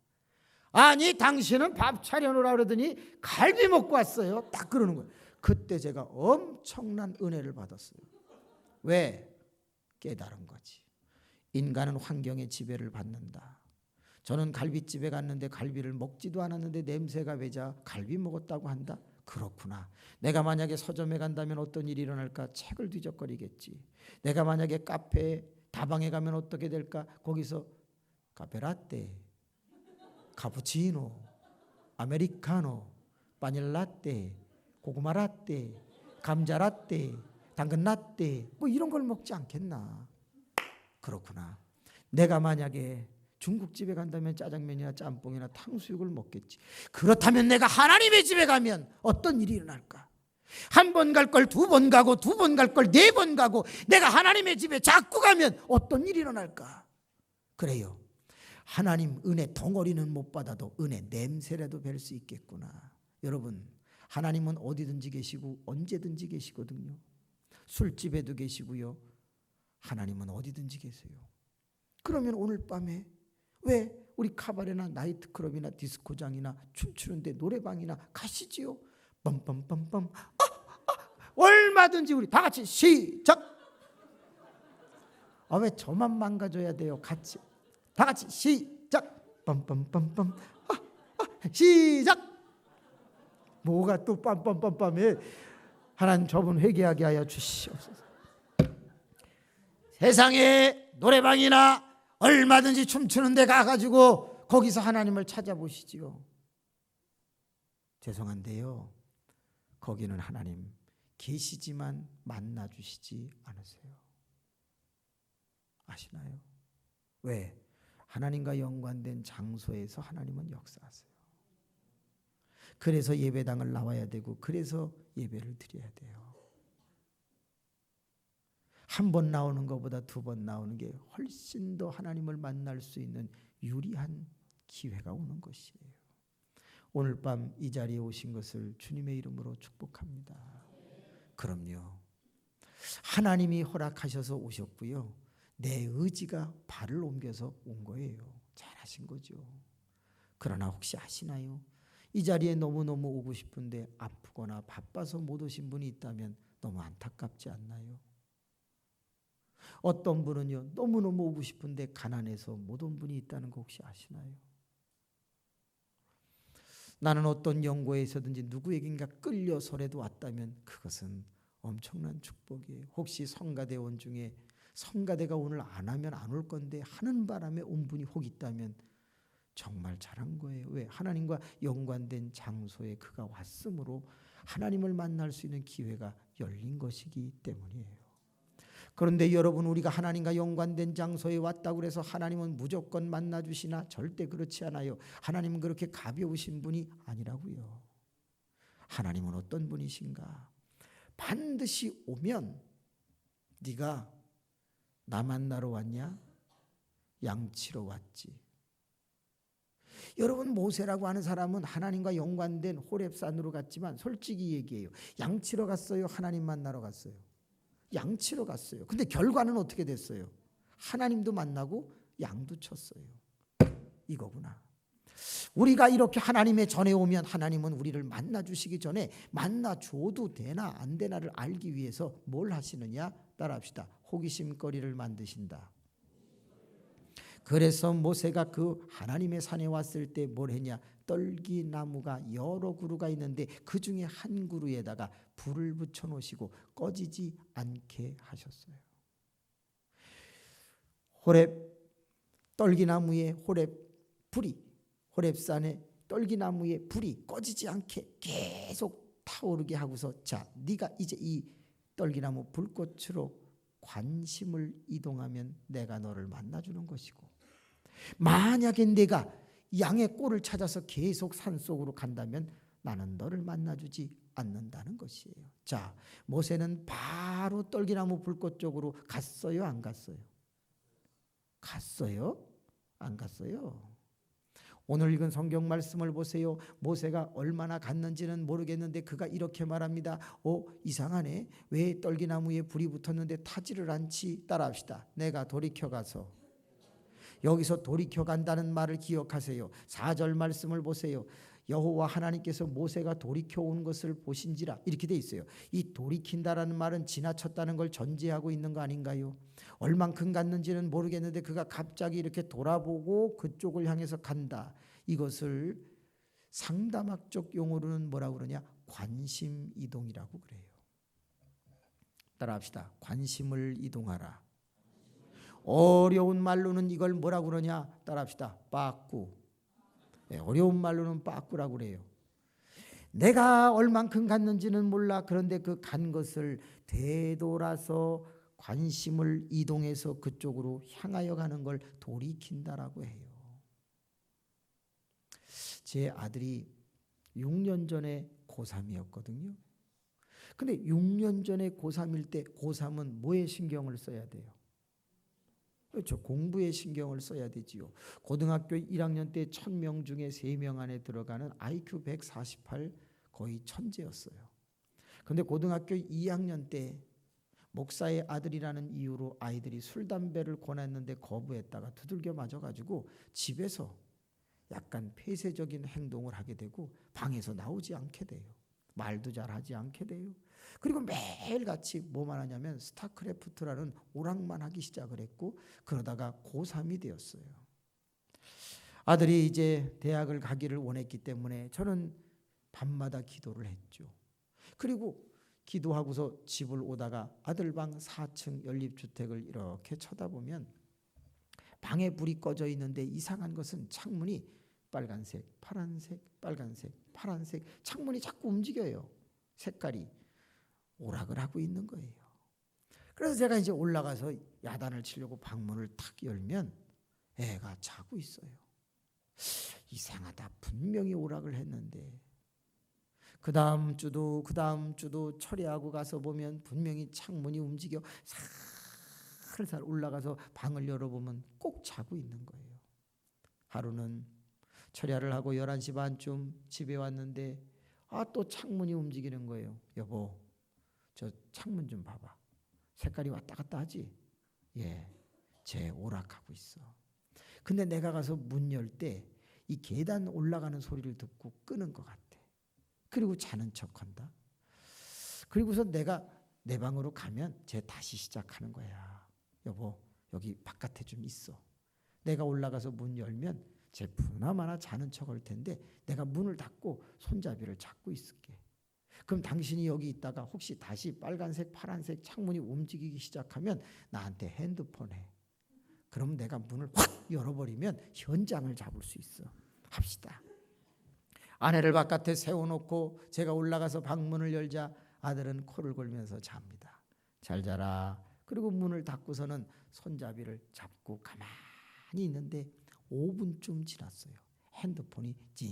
아니 당신은 밥 차려놓으라 그러더니 갈비 먹고 왔어요. 딱 그러는 거예요. 그때 제가 엄청난 은혜를 받았어요. 왜? 깨달은 거지. 인간은 환경의 지배를 받는다. 저는 갈비집에 갔는데 갈비를 먹지도 않았는데 냄새가 배자 갈비 먹었다고 한다. 그렇구나. 내가 만약에 서점에 간다면 어떤 일이 일어날까? 책을 뒤적거리겠지. 내가 만약에 카페, 다방에 가면 어떻게 될까? 거기서 카페라떼, 카푸치노, 아메리카노, 바닐라떼, 고구마라떼, 감자라떼, 당근라떼 뭐 이런 걸 먹지 않겠나? 그렇구나. 내가 만약에 중국집에 간다면 짜장면이나 짬뽕이나 탕수육을 먹겠지. 그렇다면 내가 하나님의 집에 가면 어떤 일이 일어날까? 한 번 갈 걸 2번 가고 2번 갈 걸 4번 가고 내가 하나님의 집에 자꾸 가면 어떤 일이 일어날까? 그래요. 하나님 은혜 덩어리는 못 받아도 은혜 냄새라도 뵐 수 있겠구나. 여러분 하나님은 어디든지 계시고 언제든지 계시거든요. 술집에도 계시고요. 하나님은 어디든지 계세요. 그러면 오늘 밤에 왜 우리 카바레나 나이트클럽이나 디스코장이나 춤추는데 노래방이나 가시지요? 빰빰빰빰 얼마든지 우리 다 같이 시작. 왜 저만 망가져야 돼요? 같이 다 같이 시작. 빰빰빰빰 시작. 뭐가 또 빰빰빰빰해. 하나님 저분 회개하게 하여 주시옵소서. 세상에 노래방이나 얼마든지 춤추는 데 가가지고 거기서 하나님을 찾아보시지요. 죄송한데요. 거기는 하나님 계시지만 만나주시지 않으세요. 아시나요? 왜? 하나님과 연관된 장소에서 하나님은 역사하세요. 그래서 예배당을 나와야 되고 그래서 예배를 드려야 돼요. 한 번 나오는 것보다 2번 나오는 게 훨씬 더 하나님을 만날 수 있는 유리한 기회가 오는 것이에요. 오늘 밤 이 자리에 오신 것을 주님의 이름으로 축복합니다. 그럼요. 하나님이 허락하셔서 오셨고요. 내 의지가 발을 옮겨서 온 거예요. 잘하신 거죠. 그러나 혹시 아시나요? 이 자리에 너무너무 오고 싶은데 아프거나 바빠서 못 오신 분이 있다면 너무 안타깝지 않나요? 어떤 분은요 너무너무 오고 싶은데 가난해서 못 온 분이 있다는 거 혹시 아시나요? 나는 어떤 연고에서든지 누구에겐가 끌려서라도 왔다면 그것은 엄청난 축복이에요. 혹시 성가대원 중에 성가대가 오늘 안 하면 안 올 건데 하는 바람에 온 분이 혹 있다면 정말 잘한 거예요. 왜? 하나님과 연관된 장소에 그가 왔으므로 하나님을 만날 수 있는 기회가 열린 것이기 때문이에요. 그런데 여러분, 우리가 하나님과 연관된 장소에 왔다고 해서 하나님은 무조건 만나주시나? 절대 그렇지 않아요. 하나님은 그렇게 가벼우신 분이 아니라고요. 하나님은 어떤 분이신가? 반드시 오면 네가 나 만나러 왔냐? 양치러 왔지. 여러분, 모세라고 하는 사람은 하나님과 연관된 호렙산으로 갔지만 솔직히 얘기해요. 양치러 갔어요? 하나님 만나러 갔어요? 양치러 갔어요. 근데 결과는 어떻게 됐어요? 하나님도 만나고 양도 쳤어요. 이거구나. 우리가 이렇게 하나님의 전에 오면 하나님은 우리를 만나주시기 전에 만나줘도 되나 안 되나를 알기 위해서 뭘 하시느냐? 따라합시다. 호기심거리를 만드신다. 그래서 모세가 그 하나님의 산에 왔을 때 뭘 했냐? 떨기나무가 여러 그루가 있는데 그 중에 한 그루에다가 불을 붙여 놓으시고 꺼지지 않게 하셨어요. 호렙 떨기나무에 호렙산에 떨기나무에 불이 꺼지지 않게 계속 타오르게 하고서, 자, 네가 이제 이 떨기나무 불꽃으로 관심을 이동하면 내가 너를 만나주는 것이고, 만약에 내가 양의 꼴을 찾아서 계속 산속으로 간다면 나는 너를 만나주지 않는다는 것이에요. 자, 모세는 바로 떨기나무 불꽃 쪽으로 갔어요? 안 갔어요? 갔어요? 안 갔어요? 오늘 읽은 성경 말씀을 보세요. 모세가 얼마나 갔는지는 모르겠는데 그가 이렇게 말합니다. 이상하네. 왜 떨기나무에 불이 붙었는데 타지를 않지? 따라합시다. 내가 돌이켜 가서. 여기서 돌이켜 간다는 말을 기억하세요. 4절 말씀을 보세요. 여호와 하나님께서 모세가 돌이켜 오는 것을 보신지라, 이렇게 돼 있어요. 이 돌이킨다라는 말은 지나쳤다는 걸 전제하고 있는 거 아닌가요? 얼만큼 갔는지는 모르겠는데 그가 갑자기 이렇게 돌아보고 그쪽을 향해서 간다. 이것을 상담학적 용어로는 뭐라고 그러냐? 관심 이동이라고 그래요. 따라합시다. 관심을 이동하라. 어려운 말로는 이걸 뭐라고 그러냐? 따라합시다. 빠꾸. 어려운 말로는 빠꾸라고 그래요. 내가 얼만큼 갔는지는 몰라. 그런데 그 간 것을 되돌아서 관심을 이동해서 그쪽으로 향하여 가는 걸 돌이킨다라고 해요. 제 아들이 6년 전에 고3이었거든요. 근데 6년 전에 고3일 때 고3은 뭐에 신경을 써야 돼요? 그렇죠. 공부에 신경을 써야 되지요. 고등학교 1학년 때 1000명 중에 3명 안에 들어가는 IQ 148 거의 천재였어요. 그런데 고등학교 2학년 때 목사의 아들이라는 이유로 아이들이 술, 담배를 권했는데 거부했다가 두들겨 맞아가지고 집에서 약간 폐쇄적인 행동을 하게 되고 방에서 나오지 않게 돼요. 말도 잘하지 않게 돼요. 그리고 매일같이 뭐만 하냐면 스타크래프트라는 오락만 하기 시작을 했고, 그러다가 고3이 되었어요. 아들이 이제 대학을 가기를 원했기 때문에 저는 밤마다 기도를 했죠. 그리고 기도하고서 집을 오다가 아들 방 4층 연립주택을 이렇게 쳐다보면 방에 불이 꺼져 있는데 이상한 것은 창문이 빨간색, 파란색, 빨간색, 파란색, 창문이 자꾸 움직여요. 색깔이. 오락을 하고 있는 거예요. 그래서 제가 이제 올라가서 야단을 치려고 방문을 탁 열면 애가 자고 있어요. 이상하다. 분명히 오락을 했는데 그 다음 주도 처리하고 가서 보면 분명히 창문이 움직여 살살 올라가서 방을 열어보면 꼭 자고 있는 거예요. 하루는 처리를 하고 11시 반쯤 집에 왔는데 또 창문이 움직이는 거예요. 여보, 저 창문 좀 봐봐. 색깔이 왔다 갔다 하지? 예, 쟤 오락하고 있어. 근데 내가 가서 문 열 때 이 계단 올라가는 소리를 듣고 끄는 것 같아. 그리고 자는 척한다. 그리고서 내가 내 방으로 가면 쟤 다시 시작하는 거야. 여보 여기 바깥에 좀 있어. 내가 올라가서 문 열면 쟤 부나마나 자는 척 할 텐데 내가 문을 닫고 손잡이를 잡고 있을게. 그럼 당신이 여기 있다가 혹시 다시 빨간색 파란색 창문이 움직이기 시작하면 나한테 핸드폰 해. 그럼 내가 문을 확 열어버리면 현장을 잡을 수 있어. 합시다. 아내를 바깥에 세워놓고 제가 올라가서 방문을 열자 아들은 코를 골면서 잡니다. 잘 자라. 그리고 문을 닫고서는 손잡이를 잡고 가만히 있는데 5분쯤 지났어요. 핸드폰이 찡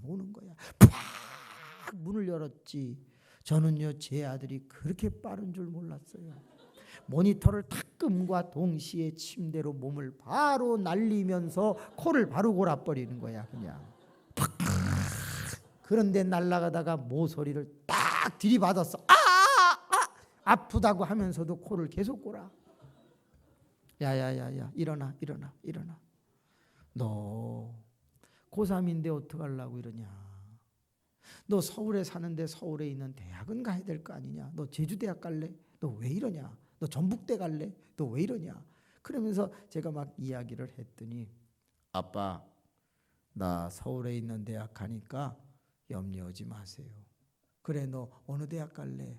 오는 거야. 팍 문을 열었지. 저는요 제 아들이 그렇게 빠른 줄 몰랐어요. 모니터를 탁 끔과 동시에 침대로 몸을 바로 날리면서 코를 바로 골아버리는 거야. 그냥 팍. 그런데 날아가다가 모서리를 딱 들이받았어. 아프다고 하면서도 코를 계속 골아. 야야야야 일어나. 너 고3인데 어떡하려고 이러냐. 너 서울에 사는데 서울에 있는 대학은 가야 될 거 아니냐. 너 제주대학 갈래? 너 왜 이러냐. 너 전북대 갈래? 너 왜 이러냐. 그러면서 제가 막 이야기를 했더니 아빠 나 서울에 있는 대학 가니까 염려하지 마세요. 그래 너 어느 대학 갈래?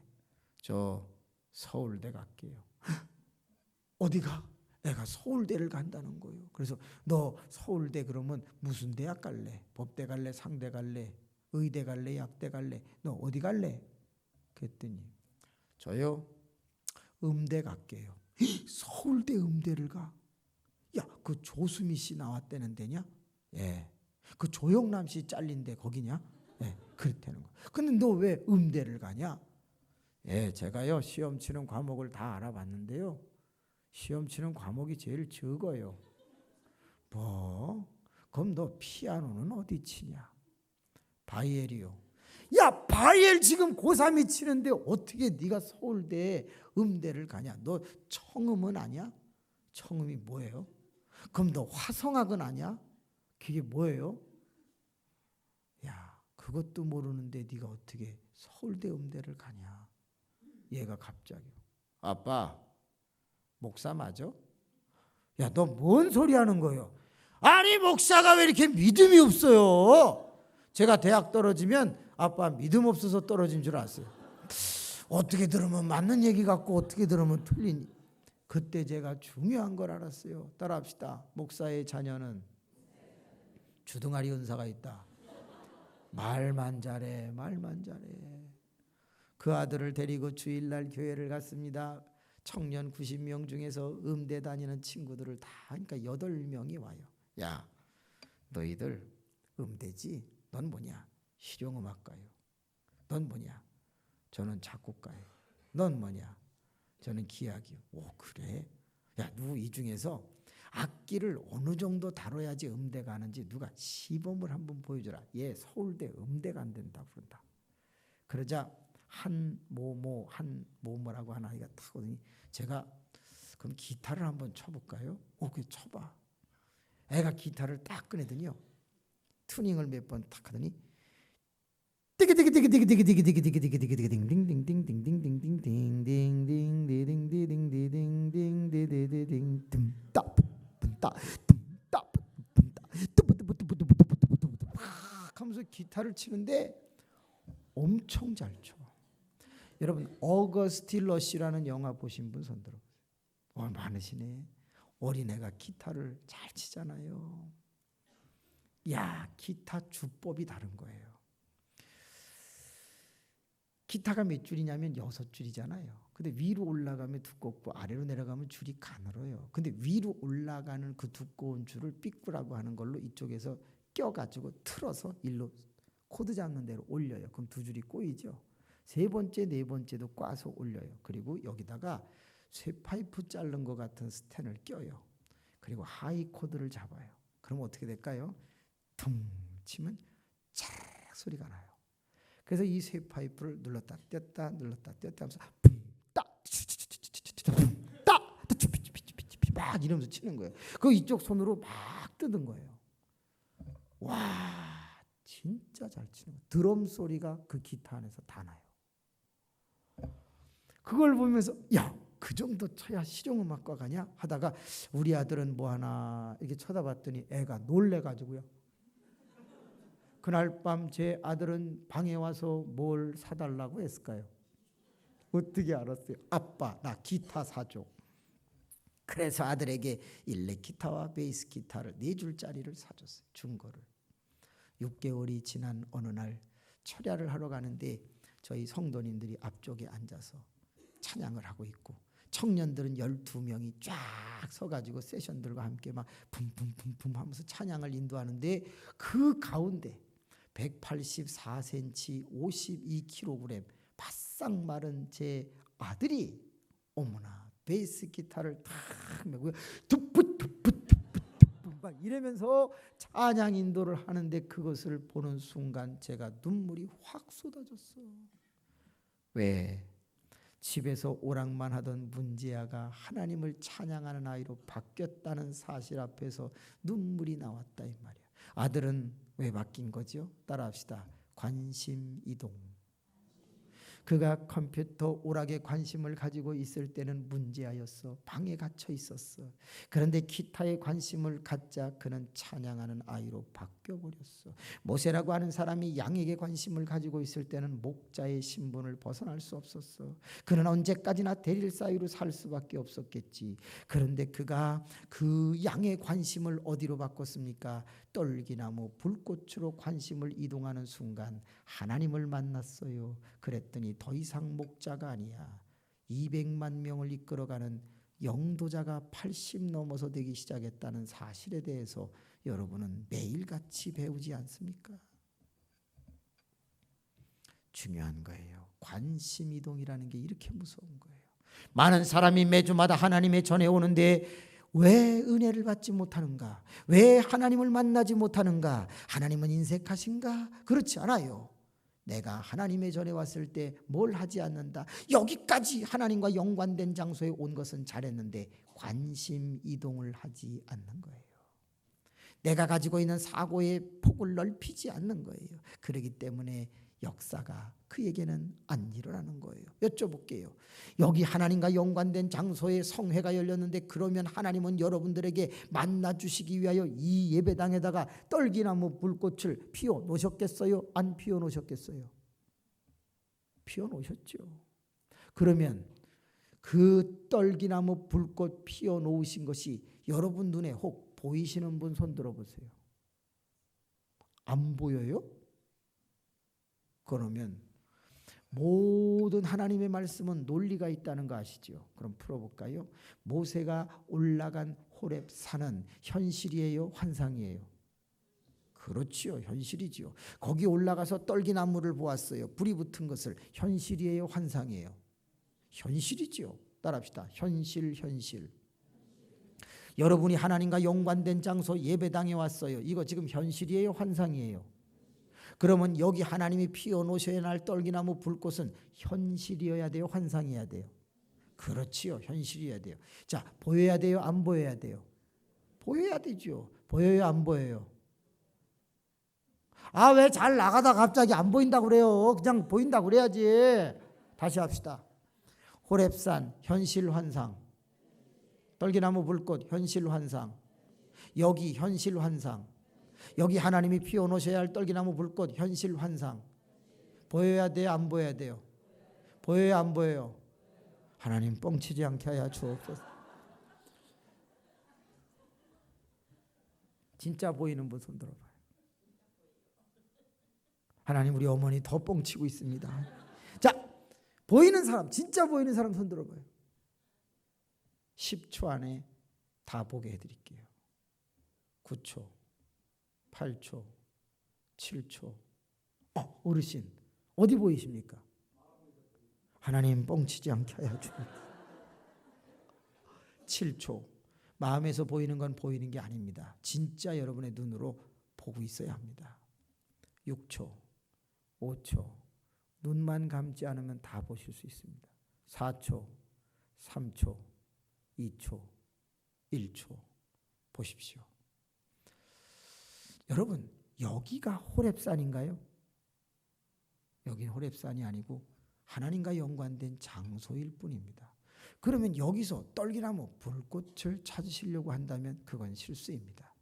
저 서울대 갈게요. 어디가? 내가 서울대를 간다는 거예요. 그래서 너 서울대 그러면 무슨 대학 갈래? 법대 갈래? 상대 갈래? 의대 갈래? 약대 갈래? 너 어디 갈래? 그랬더니 저요 음대 갈게요. 서울대 음대를 가? 야, 그 조수미 씨 나왔다는 데냐? 예. 그 조영남 씨 잘린 데 거기냐? 예. 그랬다는 거. 근데 너 왜 음대를 가냐? 예, 제가요 시험 치는 과목을 다 알아봤는데요. 시험 치는 과목이 제일 적어요. 뭐? 그럼 너 피아노는 어디 치냐? 바이엘이요. 야, 바이엘 지금 고3이 치는데 어떻게 네가 서울대 음대를 가냐? 너 청음은 아냐? 청음이 뭐예요? 그럼 너 화성학은 아냐? 그게 뭐예요? 야, 그것도 모르는데 네가 어떻게 서울대 음대를 가냐? 얘가 갑자기 아빠 목사 맞아? 야, 너 뭔 소리 하는 거예요? 아니 목사가 왜 이렇게 믿음이 없어요? 제가 대학 떨어지면 아빠 믿음 없어서 떨어진 줄 알았어요. 어떻게 들으면 맞는 얘기 같고 어떻게 들으면 틀린. 그때 제가 중요한 걸 알았어요. 따라합시다. 목사의 자녀는 주둥아리 은사가 있다. 말만 잘해. 그 아들을 데리고 주일날 교회를 갔습니다. 청년 90명 중에서 음대 다니는 친구들을 다 그러니까 8명이 와요. 야, 너희들 음대지? 넌 뭐냐? 실용음악가요. 넌 뭐냐? 저는 작곡가예요. 넌 뭐냐? 저는 기악이요. 오, 그래? 야, 누구 이 중에서 악기를 어느 정도 다뤄야지 음대 가는지 누가 시범을 한번 보여줘라. 얘 서울대 음대 간댄다 그런다. 그러자 한 뭐라고 하나 이가 타거든요. 제가 그럼 기타를 한번 쳐볼까요? 그래 쳐봐. 애가 기타를 딱 꺼내더니요. 튜닝을 몇 번 탁 하더니 하면서 기타를 치는데 엄청 잘 쳐. 여러분 어거스틴 러시라는 영화 보신 분 손 들어. 많으시네. 어린애가 기타를 잘 치잖아요. 야, 기타 주법이 다른 거예요. 기타가 몇 줄이냐면 6줄이잖아요. 근데 위로 올라가면 두껍고 아래로 내려가면 줄이 가늘어요. 근데 위로 올라가는 그 두꺼운 줄을 삐꾸라고 하는 걸로 이쪽에서 껴가지고 틀어서 일로 코드 잡는 대로 올려요. 그럼 2줄이 꼬이죠. 3번째, 4번째도 꽈서 올려요. 그리고 여기다가 쇠파이프 자른 것 같은 스텐을 껴요. 그리고 하이 코드를 잡아요. 그럼 어떻게 될까요? 퉁 치면 차락 소리가 나요. 그래서 이 쇠파이프를 눌렀다 뗐다 눌렀다 뗐다 하면서 막 이러면서 치는 거예요. 그 이쪽 손으로 막 뜯은 거예요. 와, 진짜 잘 치는 거예요. 드럼 소리가 그 기타 안에서 다 나요. 그걸 보면서 야, 그 정도 쳐야 실용음악과 가냐 하다가 우리 아들은 뭐 하나 이렇게 쳐다봤더니 애가 놀래가지고요. 그날 밤 제 아들은 방에 와서 뭘 사달라고 했을까요? 어떻게 알았어요? 아빠 나 기타 사줘. 그래서 아들에게 일렉 기타와 베이스 기타를 4줄짜리를 사줬어요. 준 거를. 6개월이 지난 어느 날 철야를 하러 가는데 저희 성도님들이 앞쪽에 앉아서 찬양을 하고 있고 청년들은 12명이 쫙 서가지고 세션들과 함께 막 붐붐붐붐 하면서 찬양을 인도하는데 그 가운데 184cm 52kg 바싹 마른 제 아들이 어머나 베이스 기타를 탁 메고 막 이러면서 찬양 인도를 하는데 그것을 보는 순간 제가 눈물이 확 쏟아졌어. 왜? 집에서 오락만 하던 문제아가 하나님을 찬양하는 아이로 바뀌었다는 사실 앞에서 눈물이 나왔다 이 말이야. 아들은 왜 바뀐 거죠? 따라합시다. 관심 이동. 그가 컴퓨터 오락에 관심을 가지고 있을 때는 문제아였어. 방에 갇혀 있었어. 그런데 기타에 관심을 갖자 그는 찬양하는 아이로 바뀌어버렸어. 모세라고 하는 사람이 양에게 관심을 가지고 있을 때는 목자의 신분을 벗어날 수 없었어. 그는 언제까지나 대릴 사유로 살 수밖에 없었겠지. 그런데 그가 그 양의 관심을 어디로 바꿨습니까? 떨기나무 불꽃으로 관심을 이동하는 순간 하나님을 만났어요. 그랬더니 더 이상 목자가 아니야. 200만 명을 이끌어가는 영도자가 80 넘어서 되기 시작했다는 사실에 대해서 여러분은 매일같이 배우지 않습니까? 중요한 거예요. 관심 이동이라는 게 이렇게 무서운 거예요. 많은 사람이 매주마다 하나님의 전에 오는데 왜 은혜를 받지 못하는가? 왜 하나님을 만나지 못하는가? 하나님은 인색하신가? 그렇지 않아요. 내가 하나님의 전에 왔을 때 뭘 하지 않는다. 여기까지 하나님과 연관된 장소에 온 것은 잘했는데 관심 이동을 하지 않는 거예요. 내가 가지고 있는 사고의 폭을 넓히지 않는 거예요. 그렇기 때문에 역사가 그에게는 안 일어나는 거예요. 여쭤볼게요. 여기 하나님과 연관된 장소에 성회가 열렸는데 그러면 하나님은 여러분들에게 만나주시기 위하여 이 예배당에다가 떨기나무 불꽃을 피워 놓으셨겠어요? 안 피워 놓으셨겠어요? 피워 놓으셨죠. 그러면 그 떨기나무 불꽃 피워 놓으신 것이 여러분 눈에 혹 보이시는 분 손 들어보세요. 안 보여요? 그러면 모든 하나님의 말씀은 논리가 있다는 거 아시죠? 그럼 풀어볼까요? 모세가 올라간 호렙 산은 현실이에요? 환상이에요? 그렇지요. 현실이지요. 거기 올라가서 떨기나무를 보았어요. 불이 붙은 것을. 현실이에요? 환상이에요? 현실이지요. 따라합시다. 현실. 여러분이 하나님과 연관된 장소 예배당에 왔어요. 이거 지금 현실이에요? 환상이에요? 그러면 여기 하나님이 피워놓으셔야 할 떨기나무 불꽃은 현실이어야 돼요? 환상이어야 돼요? 그렇지요. 현실이어야 돼요. 자, 보여야 돼요? 안 보여야 돼요? 보여야 되죠. 보여요? 안 보여요? 아, 왜 잘 나가다 갑자기 안 보인다고 그래요? 그냥 보인다고 그래야지. 다시 합시다. 호렙산 현실 환상, 떨기나무 불꽃 현실 환상, 여기 현실 환상, 여기 하나님이 피워놓으셔야 할 떨기나무 불꽃 현실 환상. 보여야 돼요? 안 보여야 돼요? 보여요? 안 보여요? 하나님 뻥치지 않게 하여 주옵소서. 진짜 보이는 분 손 들어봐요. 하나님 우리 어머니 더 뻥치고 있습니다. 자, 보이는 사람, 진짜 보이는 사람 손 들어봐요. 10초 안에 다 보게 해드릴게요. 9초, 8초, 7초. 어르신 어디 보이십니까? 하나님 뻥치지 않게 하여 주옵소서. 7초. 마음에서 보이는 건 보이는 게 아닙니다. 진짜 여러분의 눈으로 보고 있어야 합니다. 6초, 5초. 눈만 감지 않으면 다 보실 수 있습니다. 4초, 3초, 2초, 1초. 보십시오. 여러분, 여기가 호렙산인가요? 여긴 호렙산이 아니고 하나님과 연관된 장소일 뿐입니다. 그러면 여기서 떨기나무 불꽃을 찾으시려고 한다면 그건 실수입니다.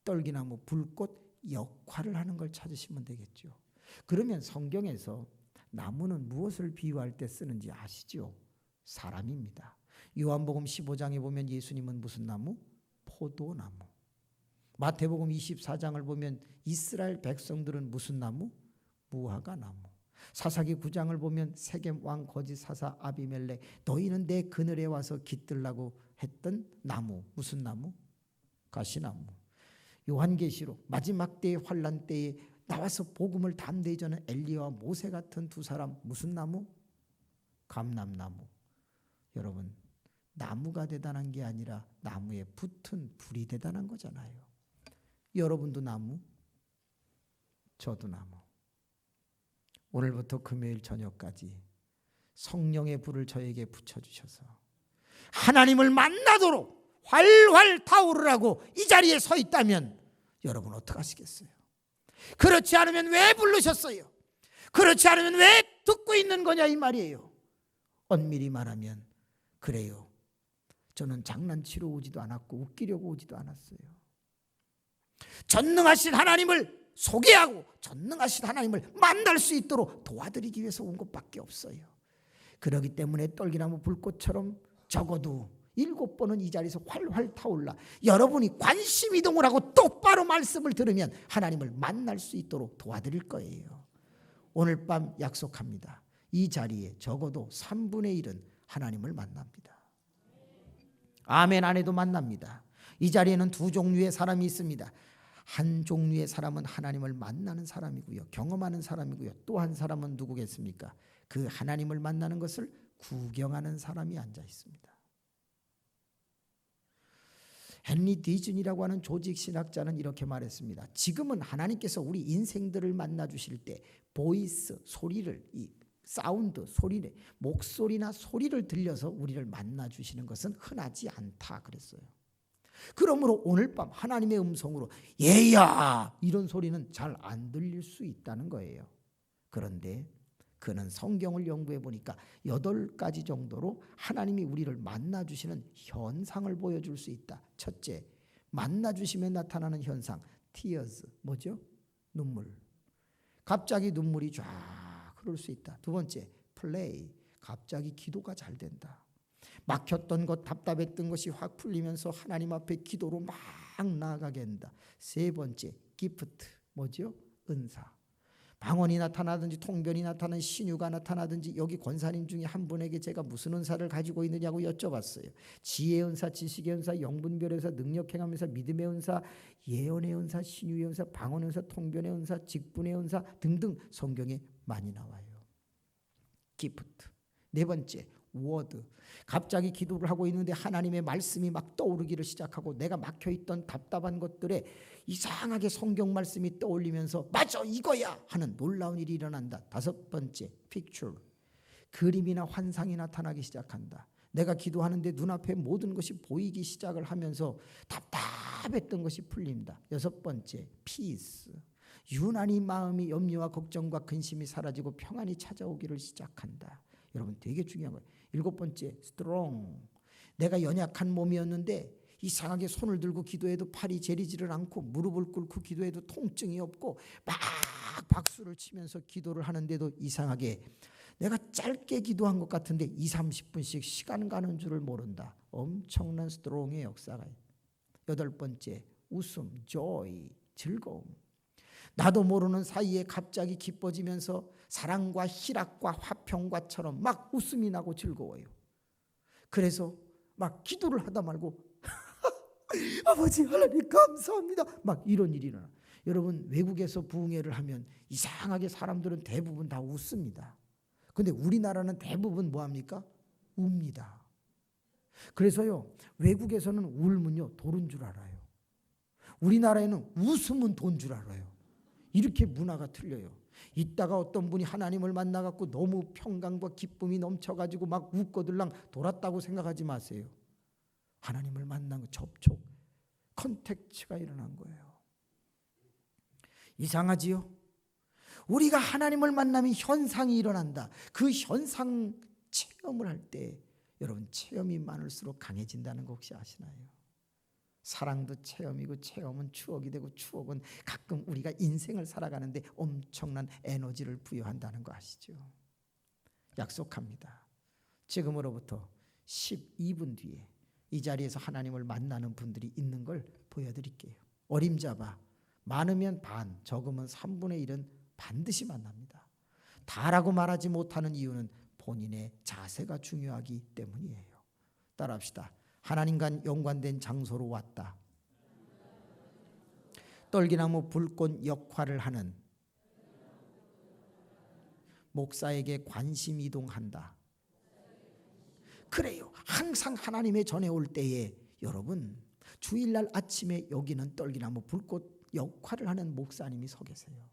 떨기나무 불꽃 역할을 하는 걸 찾으시면 되겠죠. 그러면 성경에서 나무는 무엇을 비유할 때 쓰는지 아시죠? 사람입니다. 요한복음 15장에 보면 예수님은 무슨 나무? 포도나무. 마태복음 24장을 보면 이스라엘 백성들은 무슨 나무? 무화과 나무. 사사기 9장을 보면 세겜 왕 거짓 사사 아비멜렉, 너희는 내 그늘에 와서 깃들라고 했던 나무, 무슨 나무? 가시나무. 요한계시록 마지막 때의 환란 때에 나와서 복음을 담대히 전하는 엘리야와 모세 같은 두 사람, 무슨 나무? 감람나무. 여러분, 나무가 대단한 게 아니라 나무에 붙은 불이 대단한 거잖아요. 여러분도 나무, 저도 나무. 오늘부터 금요일 저녁까지 성령의 불을 저에게 붙여주셔서 하나님을 만나도록 활활 타오르라고 이 자리에 서 있다면 여러분 어떡하시겠어요? 그렇지 않으면 왜 부르셨어요? 그렇지 않으면 왜 듣고 있는 거냐 이 말이에요. 엄밀히 말하면 그래요. 저는 장난치러 오지도 않았고 웃기려고 오지도 않았어요. 전능하신 하나님을 소개하고 전능하신 하나님을 만날 수 있도록 도와드리기 위해서 온 것밖에 없어요. 그렇기 때문에 떨기나무 불꽃처럼 적어도 7번은 이 자리에서 활활 타올라 여러분이 관심 이동을 하고 똑바로 말씀을 들으면 하나님을 만날 수 있도록 도와드릴 거예요. 오늘 밤 약속합니다. 이 자리에 적어도 3분의 1은 하나님을 만납니다. 아멘 안 해도 만납니다. 이 자리에는 두 종류의 사람이 있습니다. 한 종류의 사람은 하나님을 만나는 사람이고요. 경험하는 사람이고요. 또 한 사람은 누구겠습니까? 그 하나님을 만나는 것을 구경하는 사람이 앉아 있습니다. 헨리 디즌이라고 하는 조직신학자는 이렇게 말했습니다. 지금은 하나님께서 우리 인생들을 만나 주실 때 보이스, 소리를, 이 사운드, 소리를, 목소리나 소리를 들려서 우리를 만나 주시는 것은 흔하지 않다 그랬어요. 그러므로 오늘 밤 하나님의 음성으로 얘야 이런 소리는 잘 안 들릴 수 있다는 거예요. 그런데 그는 성경을 연구해 보니까 8가지 정도로 하나님이 우리를 만나 주시는 현상을 보여줄 수 있다. 첫째, 만나 주시면 나타나는 현상, tears, 뭐죠? 눈물. 갑자기 눈물이 쫙 흐를 수 있다. 두 번째, play, 갑자기 기도가 잘 된다. 막혔던 것, 답답했던 것이 확 풀리면서 하나님 앞에 기도로 막 나아가게 한다. 세 번째, gift, 뭐죠? 은사. 방언이 나타나든지 통변이 나타나든 신유가 나타나든지 여기 권사님 중에 한 분에게 제가 무슨 은사를 가지고 있느냐고 여쭤봤어요. 지혜의 은사, 지식의 은사, 영분별의 은사, 능력행함의 은사, 믿음의 은사, 예언의 은사, 신유의 은사, 방언의 은사, 통변의 은사, 직분의 은사 등등 성경에 많이 나와요. 기프트. 네 번째, 워드. 갑자기 기도를 하고 있는데 하나님의 말씀이 막 떠오르기를 시작하고 내가 막혀있던 답답한 것들에 이상하게 성경 말씀이 떠올리면서 맞아 이거야 하는 놀라운 일이 일어난다. 다섯 번째, picture. 그림이나 환상이 나타나기 시작한다. 내가 기도하는데 눈앞에 모든 것이 보이기 시작을 하면서 답답했던 것이 풀린다. 여섯 번째, peace. 유난히 마음이 염려와 걱정과 근심이 사라지고 평안이 찾아오기를 시작한다. 여러분 되게 중요한 거예요. 일곱 번째, strong. 내가 연약한 몸이었는데 이상하게 손을 들고 기도해도 팔이 저리지를 않고 무릎을 꿇고 기도해도 통증이 없고 막 박수를 치면서 기도를 하는데도 이상하게 내가 짧게 기도한 것 같은데 20-30분씩 시간 가는 줄을 모른다. 엄청난 스트롱의 역사가 있다. 여덟 번째, 웃음, joy, 즐거움. 나도 모르는 사이에 갑자기 기뻐지면서 사랑과 희락과 화평과처럼 막 웃음이 나고 즐거워요. 그래서 막 기도를 하다 말고 아버지 하나님 감사합니다 막 이런 일이 일어나. 여러분 외국에서 부흥회를 하면 이상하게 사람들은 대부분 다 웃습니다. 근데 우리나라는 대부분 뭐합니까? 웁니다. 그래서요 외국에서는 울면요 돌은 줄 알아요. 우리나라에는 웃으면 돈 줄 알아요. 이렇게 문화가 틀려요. 이따가 어떤 분이 하나님을 만나갖고 너무 평강과 기쁨이 넘쳐가지고 막 웃고들랑 돌았다고 생각하지 마세요. 하나님을 만난 거 접촉, 컨택츠가 일어난 거예요. 이상하지요? 우리가 하나님을 만나면 현상이 일어난다. 그 현상 체험을 할 때 여러분 체험이 많을수록 강해진다는 거 혹시 아시나요? 사랑도 체험이고 체험은 추억이 되고 추억은 가끔 우리가 인생을 살아가는데 엄청난 에너지를 부여한다는 거 아시죠? 약속합니다. 지금으로부터 12분 뒤에 이 자리에서 하나님을 만나는 분들이 있는 걸 보여드릴게요. 어림잡아 많으면 반, 적으면 3분의 1은 반드시 만납니다. 다라고 말하지 못하는 이유는 본인의 자세가 중요하기 때문이에요. 따라합시다. 하나님과 연관된 장소로 왔다. 떨기나무 불꽃 역할을 하는 목사에게 관심 이동한다. 그래요. 항상 하나님의 전에 올 때에 여러분 주일날 아침에 여기는 떨기나무 불꽃 역할을 하는 목사님이 서 계세요.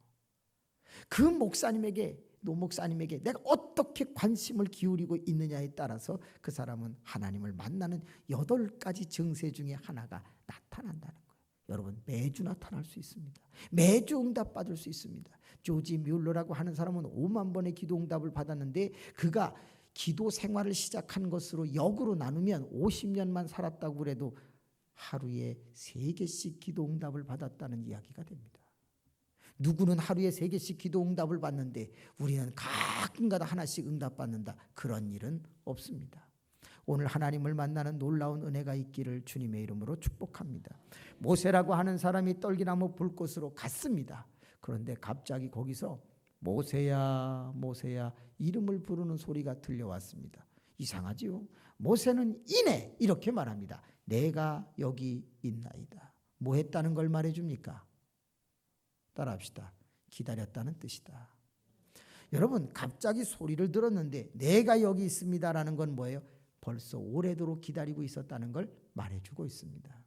그 목사님에게 노목사님에게 내가 어떻게 관심을 기울이고 있느냐에 따라서 그 사람은 하나님을 만나는 8가지 증세 중에 하나가 나타난다는 거예요. 여러분 매주 나타날 수 있습니다. 매주 응답받을 수 있습니다. 조지 뮬러라고 하는 사람은 5만 번의 기도 응답을 받았는데 그가 기도 생활을 시작한 것으로 역으로 나누면 50년만 살았다고 그래도 하루에 3개씩 기도 응답을 받았다는 이야기가 됩니다. 누구는 하루에 3개씩 기도 응답을 받는데 우리는 가끔가다 하나씩 응답받는다. 그런 일은 없습니다. 오늘 하나님을 만나는 놀라운 은혜가 있기를 주님의 이름으로 축복합니다. 모세라고 하는 사람이 떨기나무 불꽃으로 갔습니다. 그런데 갑자기 거기서 모세야 모세야 이름을 부르는 소리가 들려왔습니다. 이상하지요? 모세는 이내 이렇게 말합니다. 내가 여기 있나이다. 뭐 했다는 걸 말해줍니까? 따라합시다. 기다렸다는 뜻이다. 여러분 갑자기 소리를 들었는데 내가 여기 있습니다라는 건 뭐예요? 벌써 오래도록 기다리고 있었다는 걸 말해주고 있습니다.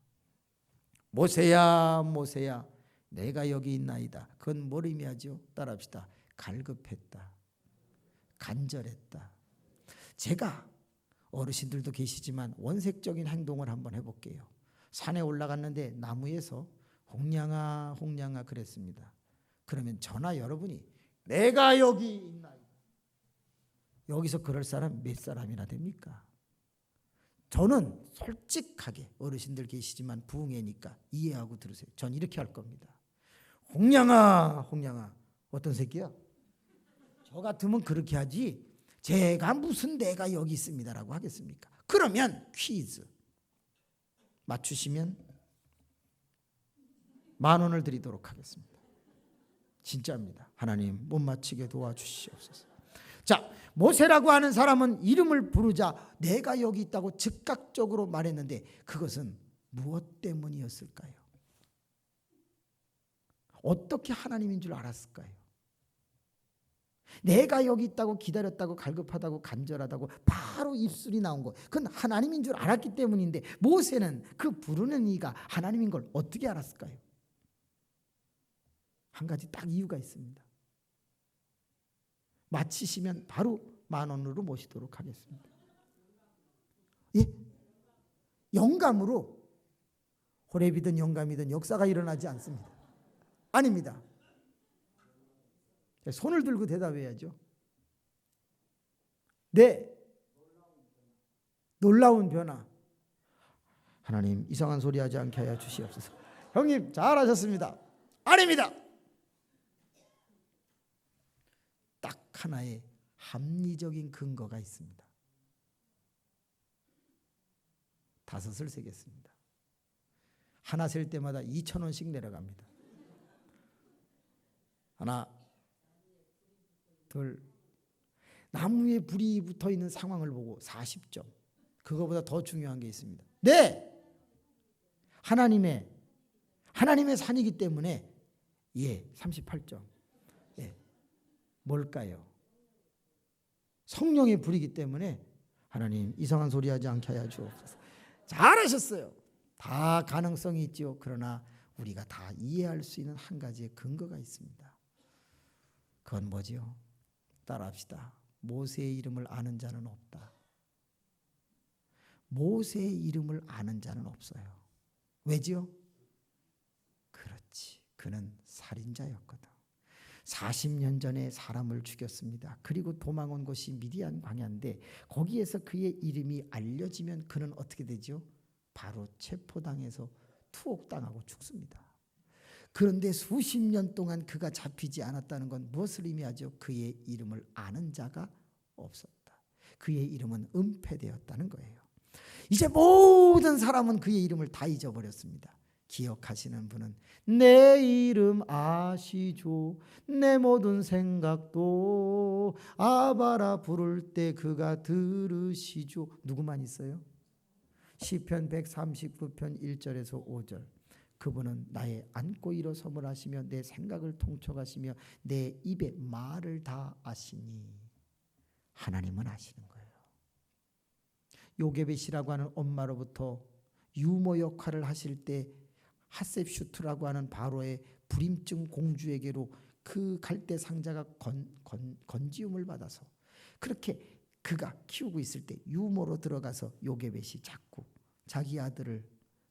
모세야 모세야 내가 여기 있나이다. 그건 뭘 의미하죠? 따라합시다. 갈급했다. 간절했다. 제가 어르신들도 계시지만 원색적인 행동을 한번 해볼게요. 산에 올라갔는데 나무에서 홍량아 홍량아 그랬습니다. 그러면 저나 여러분이 내가 여기 있나이다. 여기서 그럴 사람 몇 사람이나 됩니까? 저는 솔직하게 어르신들 계시지만 부흥회니까 이해하고 들으세요. 전 이렇게 할 겁니다. 홍량아 홍량아 어떤 새끼야? 저 같으면 그렇게 하지 제가 무슨 내가 여기 있습니다라고 하겠습니까? 그러면 퀴즈 맞추시면 10,000원을 드리도록 하겠습니다. 진짜입니다. 하나님 못 맞히게 도와주시옵소서. 자, 모세라고 하는 사람은 이름을 부르자 내가 여기 있다고 즉각적으로 말했는데 그것은 무엇 때문이었을까요? 어떻게 하나님인 줄 알았을까요? 내가 여기 있다고 기다렸다고 갈급하다고 간절하다고 바로 입술이 나온 것 그건 하나님인 줄 알았기 때문인데 모세는 그 부르는 이가 하나님인 걸 어떻게 알았을까요? 한 가지 딱 이유가 있습니다. 마치시면 바로 10,000원으로 모시도록 하겠습니다. 예? 영감으로 호렙이든 영감이든 역사가 일어나지 않습니다. 아닙니다. 손을 들고 대답해야죠. 네. 놀라운 변화. 하나님 이상한 소리 하지 않게 하여 주시옵소서. 형님 잘하셨습니다. 아닙니다. 딱 하나의 합리적인 근거가 있습니다. 5을 세겠습니다. 하나 셀 때마다 2,000원씩 내려갑니다. 하나, 둘. 나무에 불이 붙어 있는 상황을 보고 40점. 그거보다 더 중요한 게 있습니다. 네, 하나님의 산이기 때문에 38점. 예, 뭘까요? 성령의 불이기 때문에 하나님 이상한 소리 하지 않게 하여 주옵소서. 잘하셨어요. 다 가능성이 있지요. 그러나 우리가 다 이해할 수 있는 한 가지의 근거가 있습니다. 그건 뭐지요? 따라합시다. 모세의 이름을 아는 자는 없다. 모세의 이름을 아는 자는 없어요. 왜지요? 그렇지. 그는 살인자였거든. 40년 전에 사람을 죽였습니다. 그리고 도망온 곳이 미디안 광야인데 거기에서 그의 이름이 알려지면 그는 어떻게 되죠? 바로 체포당해서 투옥당하고 죽습니다. 그런데 수십 년 동안 그가 잡히지 않았다는 건 무엇을 의미하죠? 그의 이름을 아는 자가 없었다. 그의 이름은 은폐되었다는 거예요. 이제 모든 사람은 그의 이름을 다 잊어버렸습니다. 기억하시는 분은 내 이름 아시죠? 내 모든 생각도 아바라 부를 때 그가 들으시죠? 누구만 있어요? 시편 139편 1절에서 5절. 그분은 나의 안고 일어섬을 하시며 내 생각을 통촉하시며 내 입의 말을 다 아시니. 하나님은 아시는 거예요. 요게벳이라고 하는 엄마로부터 유모 역할을 하실 때 하셉슈트라고 하는 바로의 불임증 공주에게로 그 갈대 상자가 건지움을 받아서 그렇게 그가 키우고 있을 때 유모로 들어가서 요게벳이 자꾸 자기 아들을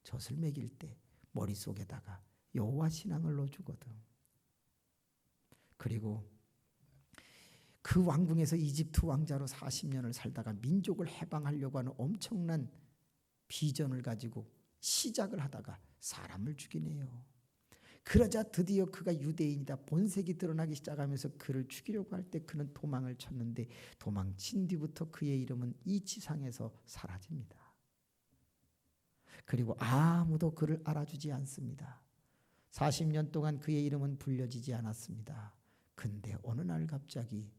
젖을 먹일 때 머릿속에다가 여호와 신앙을 넣어주거든. 그리고 그 왕궁에서 이집트 왕자로 40년을 살다가 민족을 해방하려고 하는 엄청난 비전을 가지고 시작을 하다가 사람을 죽이네요. 그러자 드디어 그가 유대인이다 본색이 드러나기 시작하면서 그를 죽이려고 할 때 그는 도망을 쳤는데 도망친 뒤부터 그의 이름은 이 지상에서 사라집니다. 그리고 아무도 그를 알아주지 않습니다. 40년 동안 그의 이름은 불려지지 않았습니다. 근데 어느 날 갑자기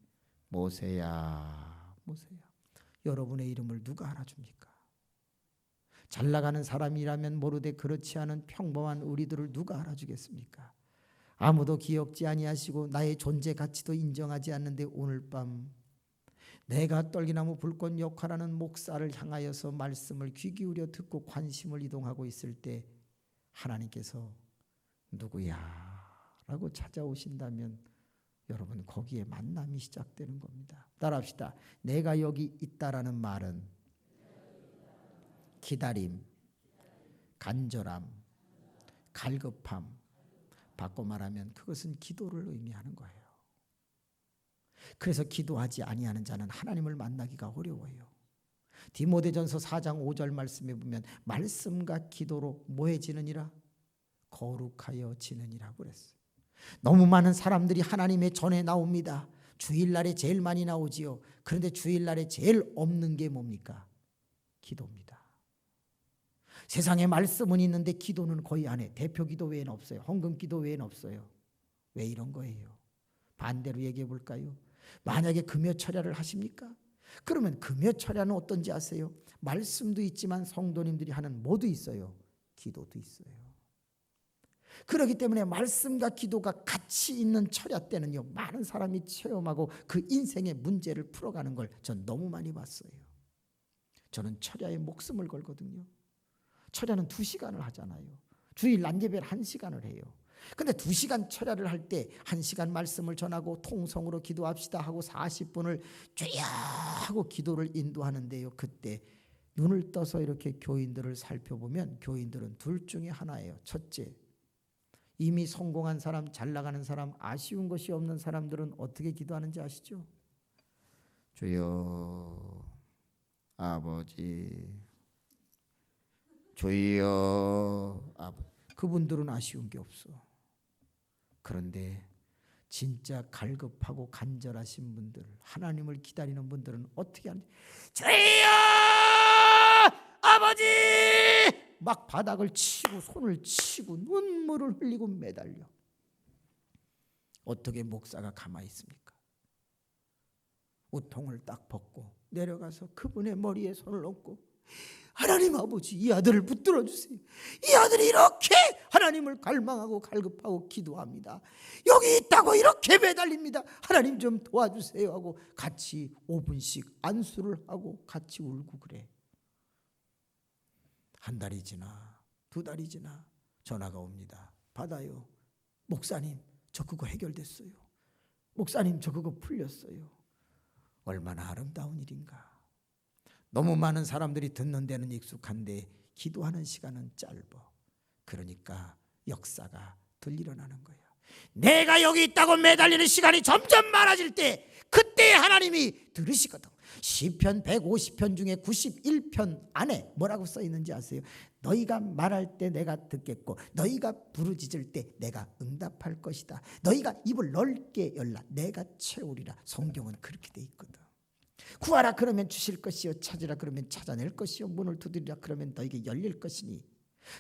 모세야, 모세야. 여러분의 이름을 누가 알아줍니까? 잘 나가는 사람이라면 모르되 그렇지 않은 평범한 우리들을 누가 알아주겠습니까? 아무도 기억지 아니하시고 나의 존재 가치도 인정하지 않는데 오늘 밤 내가 떨기나무 불꽃 역할하는 목사를 향하여서 말씀을 귀 기울여 듣고 관심을 이동하고 있을 때 하나님께서 누구야? 라고 찾아오신다면 여러분 거기에 만남이 시작되는 겁니다. 따라합시다. 내가 여기 있다라는 말은 기다림, 간절함, 갈급함, 바꿔 말하면 그것은 기도를 의미하는 거예요. 그래서 기도하지 아니하는 자는 하나님을 만나기가 어려워요. 디모데전서 4장 5절 말씀에 보면 말씀과 기도로 뭐해지느니라? 거룩하여 지느니라고 그랬어요. 너무 많은 사람들이 하나님의 전에 나옵니다. 주일날에 제일 많이 나오지요. 그런데 주일날에 제일 없는 게 뭡니까? 기도입니다. 세상에 말씀은 있는데 기도는 거의 안 해. 대표 기도 외에는 없어요. 헌금 기도 외에는 없어요. 왜 이런 거예요? 반대로 얘기해 볼까요? 만약에 금요철야를 하십니까? 그러면 금요철야는 어떤지 아세요? 말씀도 있지만 성도님들이 하는 뭐도 있어요? 기도도 있어요. 그렇기 때문에 말씀과 기도가 같이 있는 철야 때는요 많은 사람이 체험하고 그 인생의 문제를 풀어가는 걸 전 너무 많이 봤어요. 저는 철야에 목숨을 걸거든요. 철야는 2시간을 하잖아요. 주일 낮예배를 1시간을 해요. 근데 2시간 철야를 할 때 1시간 말씀을 전하고 통성으로 기도합시다 하고 40분을 주여 하고 기도를 인도하는데요. 그때 눈을 떠서 이렇게 교인들을 살펴보면 교인들은 둘 중에 하나예요. 첫째, 이미 성공한 사람, 잘 나가는 사람, 아쉬운 것이 없는 사람들은 어떻게 기도하는지 아시죠? 주여 아버지, 주여 아버지. 그분들은 아쉬운 게 없어. 그런데 진짜 갈급하고 간절하신 분들, 하나님을 기다리는 분들은 어떻게 하는지, 주여 아버지 막 바닥을 치고 손을 치고 눈물을 흘리고 매달려. 어떻게 목사가 가만히 있습니까? 우통을 딱 벗고 내려가서 그분의 머리에 손을 얹고 하나님 아버지 이 아들을 붙들어 주세요. 이 아들이 이렇게 하나님을 갈망하고 갈급하고 기도합니다. 여기 있다고 이렇게 매달립니다. 하나님 좀 도와주세요 하고 같이 5분씩 안수를 하고 같이 울고 그래. 한 달이 지나 2달이 지나 전화가 옵니다. 받아요. 목사님 저 그거 해결됐어요. 목사님 저 그거 풀렸어요. 얼마나 아름다운 일인가. 너무 많은 사람들이 듣는 데는 익숙한데 기도하는 시간은 짧아. 그러니까 역사가 덜 일어나는 거야. 내가 여기 있다고 매달리는 시간이 점점 많아질 때 그때 하나님이 들으시거든. 시편 150편 중에 91편 안에 뭐라고 써 있는지 아세요? 너희가 말할 때 내가 듣겠고 너희가 부르짖을 때 내가 응답할 것이다. 너희가 입을 넓게 열라 내가 채우리라. 성경은 그렇게 돼 있거든. 구하라 그러면 주실 것이요 찾으라 그러면 찾아낼 것이요 문을 두드리라 그러면 너에게 열릴 것이니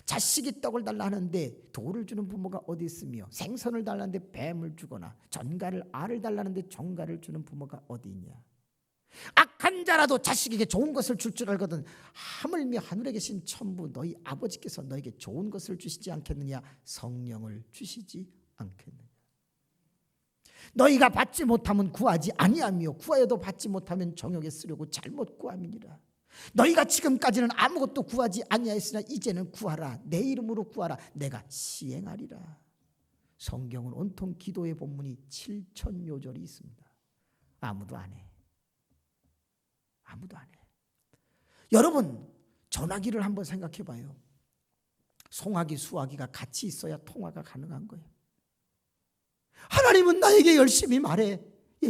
자식이 떡을 달라 하는데 돌을 주는 부모가 어디 있으며 생선을 달라는데 뱀을 주거나 전갈을 알을 달라는데 정갈을 주는 부모가 어디 있냐. 악한 자라도 자식에게 좋은 것을 줄 줄 알거든 하물며 하늘에 계신 천부 너희 아버지께서 너에게 좋은 것을 주시지 않겠느냐. 성령을 주시지 않겠느냐. 너희가 받지 못하면 구하지 아니하며 구하여도 받지 못하면 정욕에 쓰려고 잘못 구함이니라. 너희가 지금까지는 아무것도 구하지 아니하였으나 이제는 구하라. 내 이름으로 구하라. 내가 시행하리라. 성경은 온통 기도의 본문이 7,000요절이 있습니다. 아무도 안 해. 아무도 안 해. 여러분 전화기를 한번 생각해 봐요. 송화기 수화기가 같이 있어야 통화가 가능한 거예요. 하나님은 나에게 열심히 말해.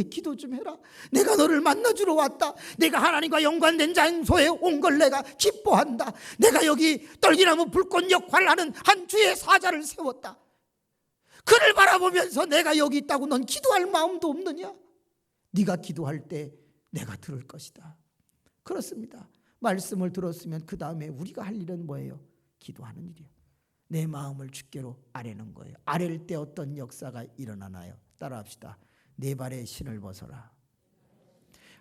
기도 좀 해라. 내가 너를 만나주러 왔다. 내가 하나님과 연관된 장소에 온 걸 내가 기뻐한다. 내가 여기 떨기나무 불꽃 역할을 하는 한 주의 사자를 세웠다. 그를 바라보면서 내가 여기 있다고 넌 기도할 마음도 없느냐? 네가 기도할 때 내가 들을 것이다. 그렇습니다. 말씀을 들었으면 그 다음에 우리가 할 일은 뭐예요? 기도하는 일이에요. 내 마음을 주께로 아뢰는 거예요. 아뢰일 때 어떤 역사가 일어나나요? 따라합시다. 내 발에 신을 벗어라.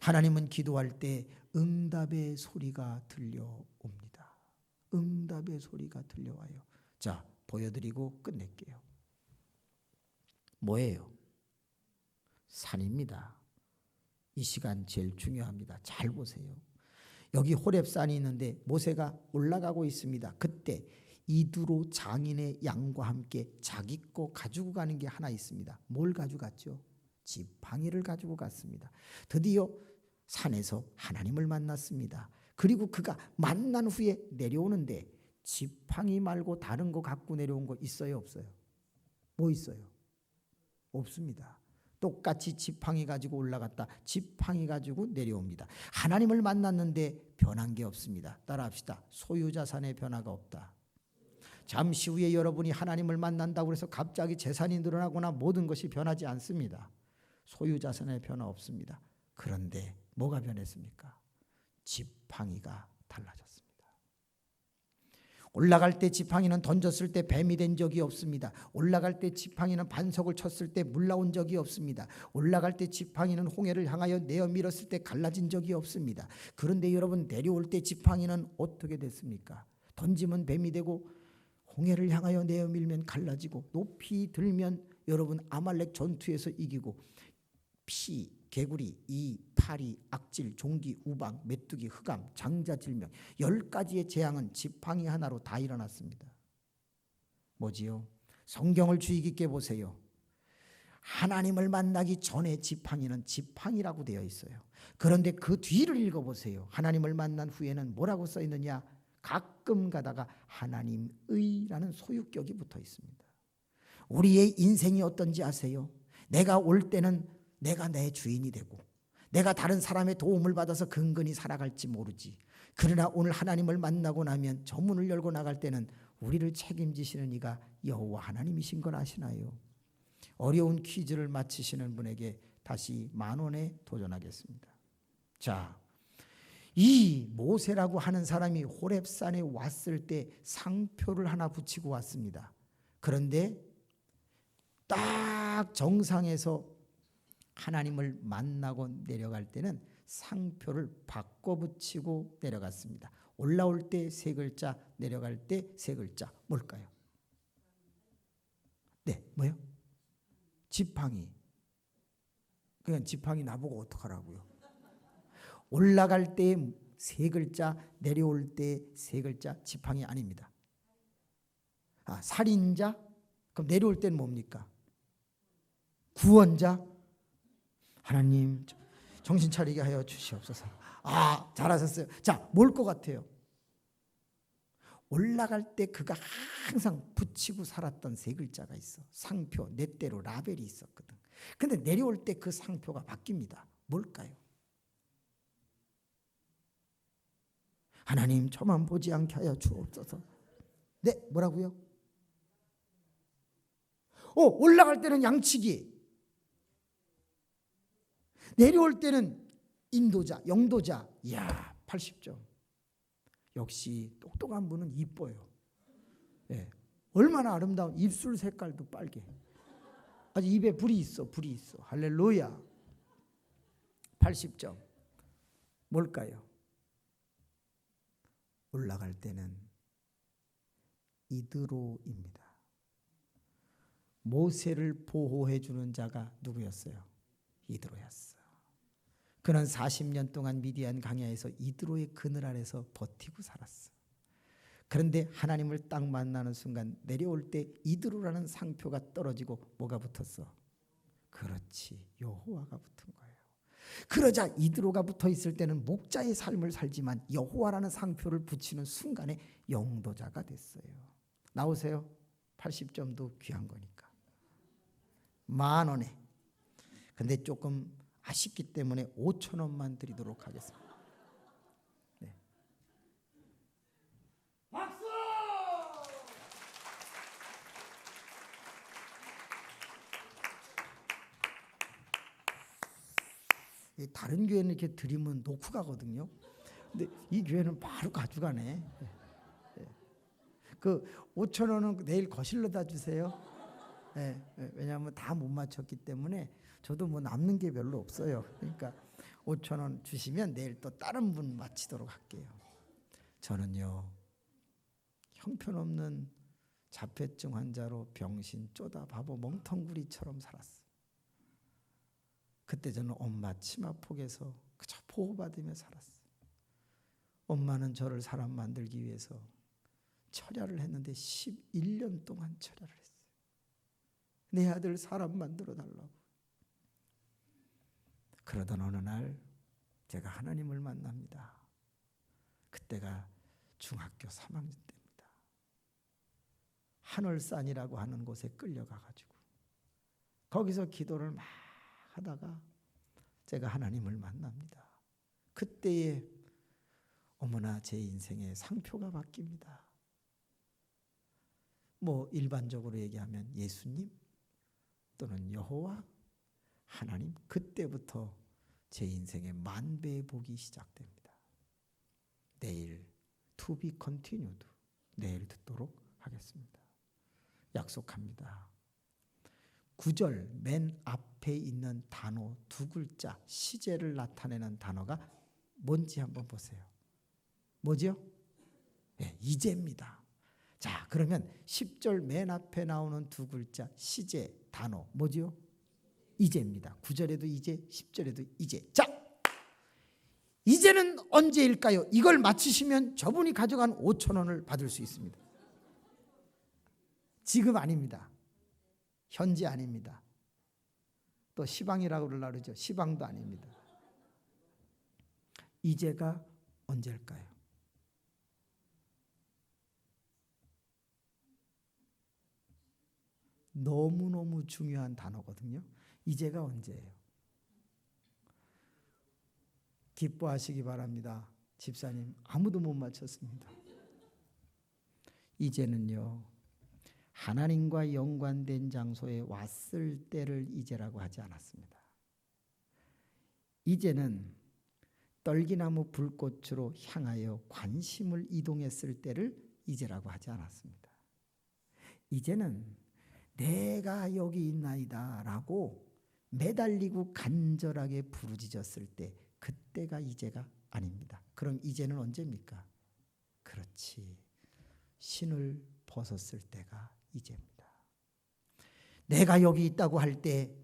하나님은 기도할 때 응답의 소리가 들려옵니다. 응답의 소리가 들려와요. 자, 보여드리고 끝낼게요. 뭐예요? 산입니다. 이 시간 제일 중요합니다. 잘 보세요. 여기 호렙산이 있는데 모세가 올라가고 있습니다. 그때 이두로 장인의 양과 함께 자기 거 가지고 가는 게 하나 있습니다. 뭘 가지고 갔죠? 지팡이를 가지고 갔습니다. 드디어 산에서 하나님을 만났습니다. 그리고 그가 만난 후에 내려오는데 지팡이 말고 다른 거 갖고 내려온 거 있어요? 없어요? 뭐 있어요? 없습니다. 똑같이 지팡이 가지고 올라갔다 지팡이 가지고 내려옵니다. 하나님을 만났는데 변한 게 없습니다. 따라합시다. 소유자산의 변화가 없다. 잠시 후에 여러분이 하나님을 만난다고 해서 갑자기 재산이 늘어나거나 모든 것이 변하지 않습니다. 소유자산의 변화 없습니다. 그런데 뭐가 변했습니까? 지팡이가 달라졌습니다. 올라갈 때 지팡이는 던졌을 때 뱀이 된 적이 없습니다. 올라갈 때 지팡이는 반석을 쳤을 때 물 나온 적이 없습니다. 올라갈 때 지팡이는 홍해를 향하여 내어 밀었을 때 갈라진 적이 없습니다. 그런데 여러분 내려올 때 지팡이는 어떻게 됐습니까? 던지면 뱀이 되고 홍해를 향하여 내어 밀면 갈라지고 높이 들면 여러분 아말렉 전투에서 이기고 피, 개구리, 이, 파리, 악질, 종기, 우방, 메뚜기, 흑암, 장자, 질병 10가지의 재앙은 지팡이 하나로 다 일어났습니다. 뭐지요? 성경을 주의 깊게 보세요. 하나님을 만나기 전에 지팡이는 지팡이라고 되어 있어요. 그런데 그 뒤를 읽어보세요. 하나님을 만난 후에는 뭐라고 써 있느냐? 가끔 가다가 하나님의라는 소유격이 붙어 있습니다. 우리의 인생이 어떤지 아세요? 내가 올 때는 내가 내 주인이 되고 내가 다른 사람의 도움을 받아서 근근히 살아갈지 모르지. 그러나 오늘 하나님을 만나고 나면 저 문을 열고 나갈 때는 우리를 책임지시는 이가 여호와 하나님이신 걸 아시나요? 어려운 퀴즈를 맞히시는 분에게 다시 10,000원에 도전하겠습니다. 자, 이 모세라고 하는 사람이 호렙산에 왔을 때 상표를 하나 붙이고 왔습니다. 그런데 딱 정상에서 하나님을 만나고 내려갈 때는 상표를 바꿔 붙이고 내려갔습니다. 올라올 때 3글자, 내려갈 때 3글자. 뭘까요? 네, 뭐요? 지팡이. 그냥 지팡이 나보고 어떡하라고요? 올라갈 때 3글자, 내려올 때 3글자. 지팡이 아닙니다. 살인자? 그럼 내려올 때는 뭡니까? 구원자? 하나님 정신 차리게 하여 주시옵소서. 잘하셨어요. 자, 뭘 것 같아요? 올라갈 때 그가 항상 붙이고 살았던 세 글자가 있어. 상표, 내 때로 라벨이 있었거든. 근데 내려올 때 그 상표가 바뀝니다. 뭘까요? 하나님 저만 보지 않게 하여 주옵소서. 네, 뭐라고요? 올라갈 때는 양치기, 내려올 때는 인도자, 영도자. 이야, 80점. 역시 똑똑한 분은 이뻐요. 네. 얼마나 아름다운 입술 색깔도 빨개. 아주 입에 불이 있어, 불이 있어. 할렐루야. 80점. 뭘까요? 올라갈 때는 이드로입니다. 모세를 보호해 주는 자가 누구였어요? 이드로였어. 그는 40년 동안 미디안 광야에서 이드로의 그늘 아래서 버티고 살았어. 그런데 하나님을 딱 만나는 순간 내려올 때 이드로라는 상표가 떨어지고 뭐가 붙었어? 그렇지, 여호와가 붙은 거예요. 그러자 이드로가 붙어 있을 때는 목자의 삶을 살지만 여호와라는 상표를 붙이는 순간에 영도자가 됐어요. 나오세요. 80점도 귀한 거니까. 10,000원에. 근데 조금 아쉽기 때문에 5,000원만 드리도록 하겠습니다. 네. 박수! 다른 교회는 이렇게 드리면 놓고 가거든요. 근데 이 교회는 바로 가져가네. 그 5,000원은 내일 거실로다 주세요. 왜냐하면 다 못 맞췄기 때문에 저도 뭐 남는 게 별로 없어요. 그러니까 5,000원 주시면 내일 또 다른 분 마치도록 할게요. 저는요, 형편없는 자폐증 환자로 병신, 쪼다, 바보, 멍텅구리처럼 살았어요. 그때 저는 엄마 치마폭에서 그저 보호받으며 살았어요. 엄마는 저를 사람 만들기 위해서 철야를 했는데 11년 동안 철야를 했어요. 내 아들 사람 만들어 달라고. 그러던 어느 날 제가 하나님을 만납니다. 그때가 중학교 3학년 때입니다. 한월산이라고 하는 곳에 끌려가가지고 거기서 기도를 막 하다가 제가 하나님을 만납니다. 그때에 어머나 제 인생의 상표가 바뀝니다. 뭐 일반적으로 얘기하면 예수님 또는 여호와, 하나님. 그때부터 제 인생의 만배의 복이 시작됩니다. 내일 to be continued. 내일 듣도록 하겠습니다. 약속합니다. 9절 맨 앞에 있는 단어 두 글자 시제를 나타내는 단어가 뭔지 한번 보세요. 뭐죠? 네, 이제입니다. 자, 그러면 10절 맨 앞에 나오는 두 글자 시제 단어 뭐죠? 이제입니다. 9절에도 이제, 10절에도 이제. 자, 이제는 언제일까요? 이걸 맞추시면 저분이 가져간 5,000원을 받을 수 있습니다. 지금 아닙니다. 현재 아닙니다. 또 시방이라고 그러죠. 시방도 아닙니다. 이제가 언제일까요? 너무너무 중요한 단어거든요. 이제가 언제예요? 기뻐하시기 바랍니다. 집사님 아무도 못 맞췄습니다. 이제는요, 하나님과 연관된 장소에 왔을 때를 이제라고 하지 않았습니다. 이제는 떨기나무 불꽃으로 향하여 관심을 이동했을 때를 이제라고 하지 않았습니다. 이제는 내가 여기 있나이다 라고 매달리고 간절하게 부르짖었을 때, 그때가 이제가 아닙니다. 그럼 이제는 언제입니까? 그렇지, 신을 벗었을 때가 이제입니다. 내가 여기 있다고 할 때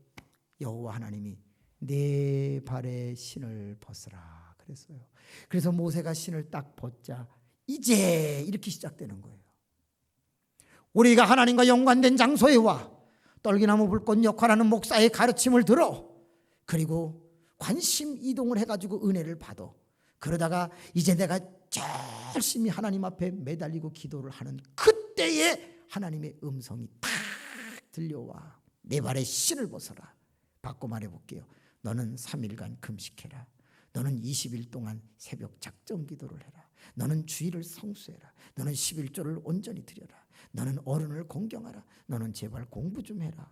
여호와 하나님이 내 발에 신을 벗으라 그랬어요. 그래서 모세가 신을 딱 벗자 이제 이렇게 시작되는 거예요. 우리가 하나님과 연관된 장소에 와 떨기나무 불꽃 역할하는 목사의 가르침을 들어, 그리고 관심 이동을 해가지고 은혜를 받아. 그러다가 이제 내가 저 열심히 하나님 앞에 매달리고 기도를 하는 그때에 하나님의 음성이 탁 들려와. 내 발에 신을 벗어라. 바꿔 말해볼게요. 너는 3일간 금식해라. 너는 20일 동안 새벽 작정 기도를 해라. 너는 주일을 성수해라. 너는 11조를 온전히 드려라. 너는 어른을 공경하라. 너는 제발 공부 좀 해라.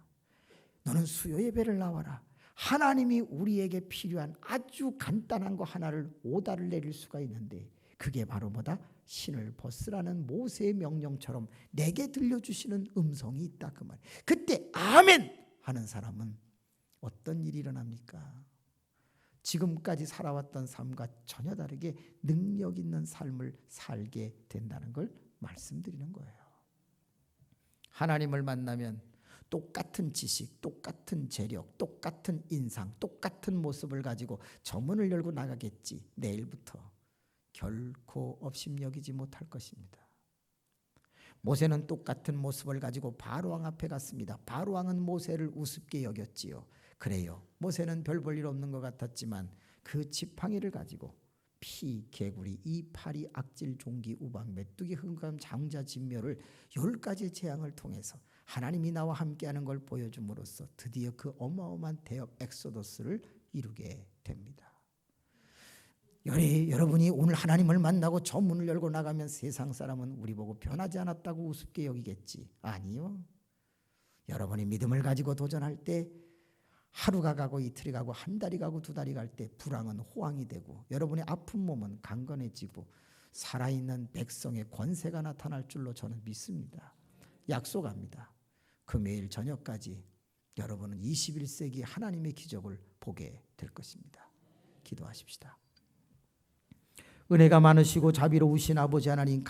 너는 수요 예배를 나와라. 하나님이 우리에게 필요한 아주 간단한 거 하나를 오다를 내릴 수가 있는데 그게 바로 뭐다? 신을 벗으라는 모세의 명령처럼 내게 들려주시는 음성이 있다 그 말. 그때 아멘 하는 사람은 어떤 일이 일어납니까? 지금까지 살아왔던 삶과 전혀 다르게 능력 있는 삶을 살게 된다는 걸 말씀드리는 거예요. 하나님을 만나면 똑같은 지식, 똑같은 재력, 똑같은 인상, 똑같은 모습을 가지고 저 문을 열고 나가겠지. 내일부터 결코 업신여기지 못할 것입니다. 모세는 똑같은 모습을 가지고 바로왕 앞에 갔습니다. 바로왕은 모세를 우습게 여겼지요. 그래요. 모세는 별 볼 일 없는 것 같았지만 그 지팡이를 가지고 피, 개구리, 이파리, 악질, 종기, 우박, 메뚜기, 흑암, 장자, 진멸을 10가지 재앙을 통해서 하나님이 나와 함께하는 걸 보여줌으로써 드디어 그 어마어마한 대역 엑소더스를 이루게 됩니다. 여러분이 오늘 하나님을 만나고 저 문을 열고 나가면 세상 사람은 우리 보고 변하지 않았다고 우습게 여기겠지. 아니요. 여러분이 믿음을 가지고 도전할 때 하루가 가고 이틀이 가고 한 달이 가고 두 달이 갈 때 불황은 호황이 되고 여러분의 아픈 몸은 강건해지고 살아있는 백성의 권세가 나타날 줄로 저는 믿습니다. 약속합니다. 금요일 저녁까지 여러분은 21세기 하나님의 기적을 보게 될 것입니다. 기도하십시다. 은혜가 많으시고 자비로우신 아버지 하나님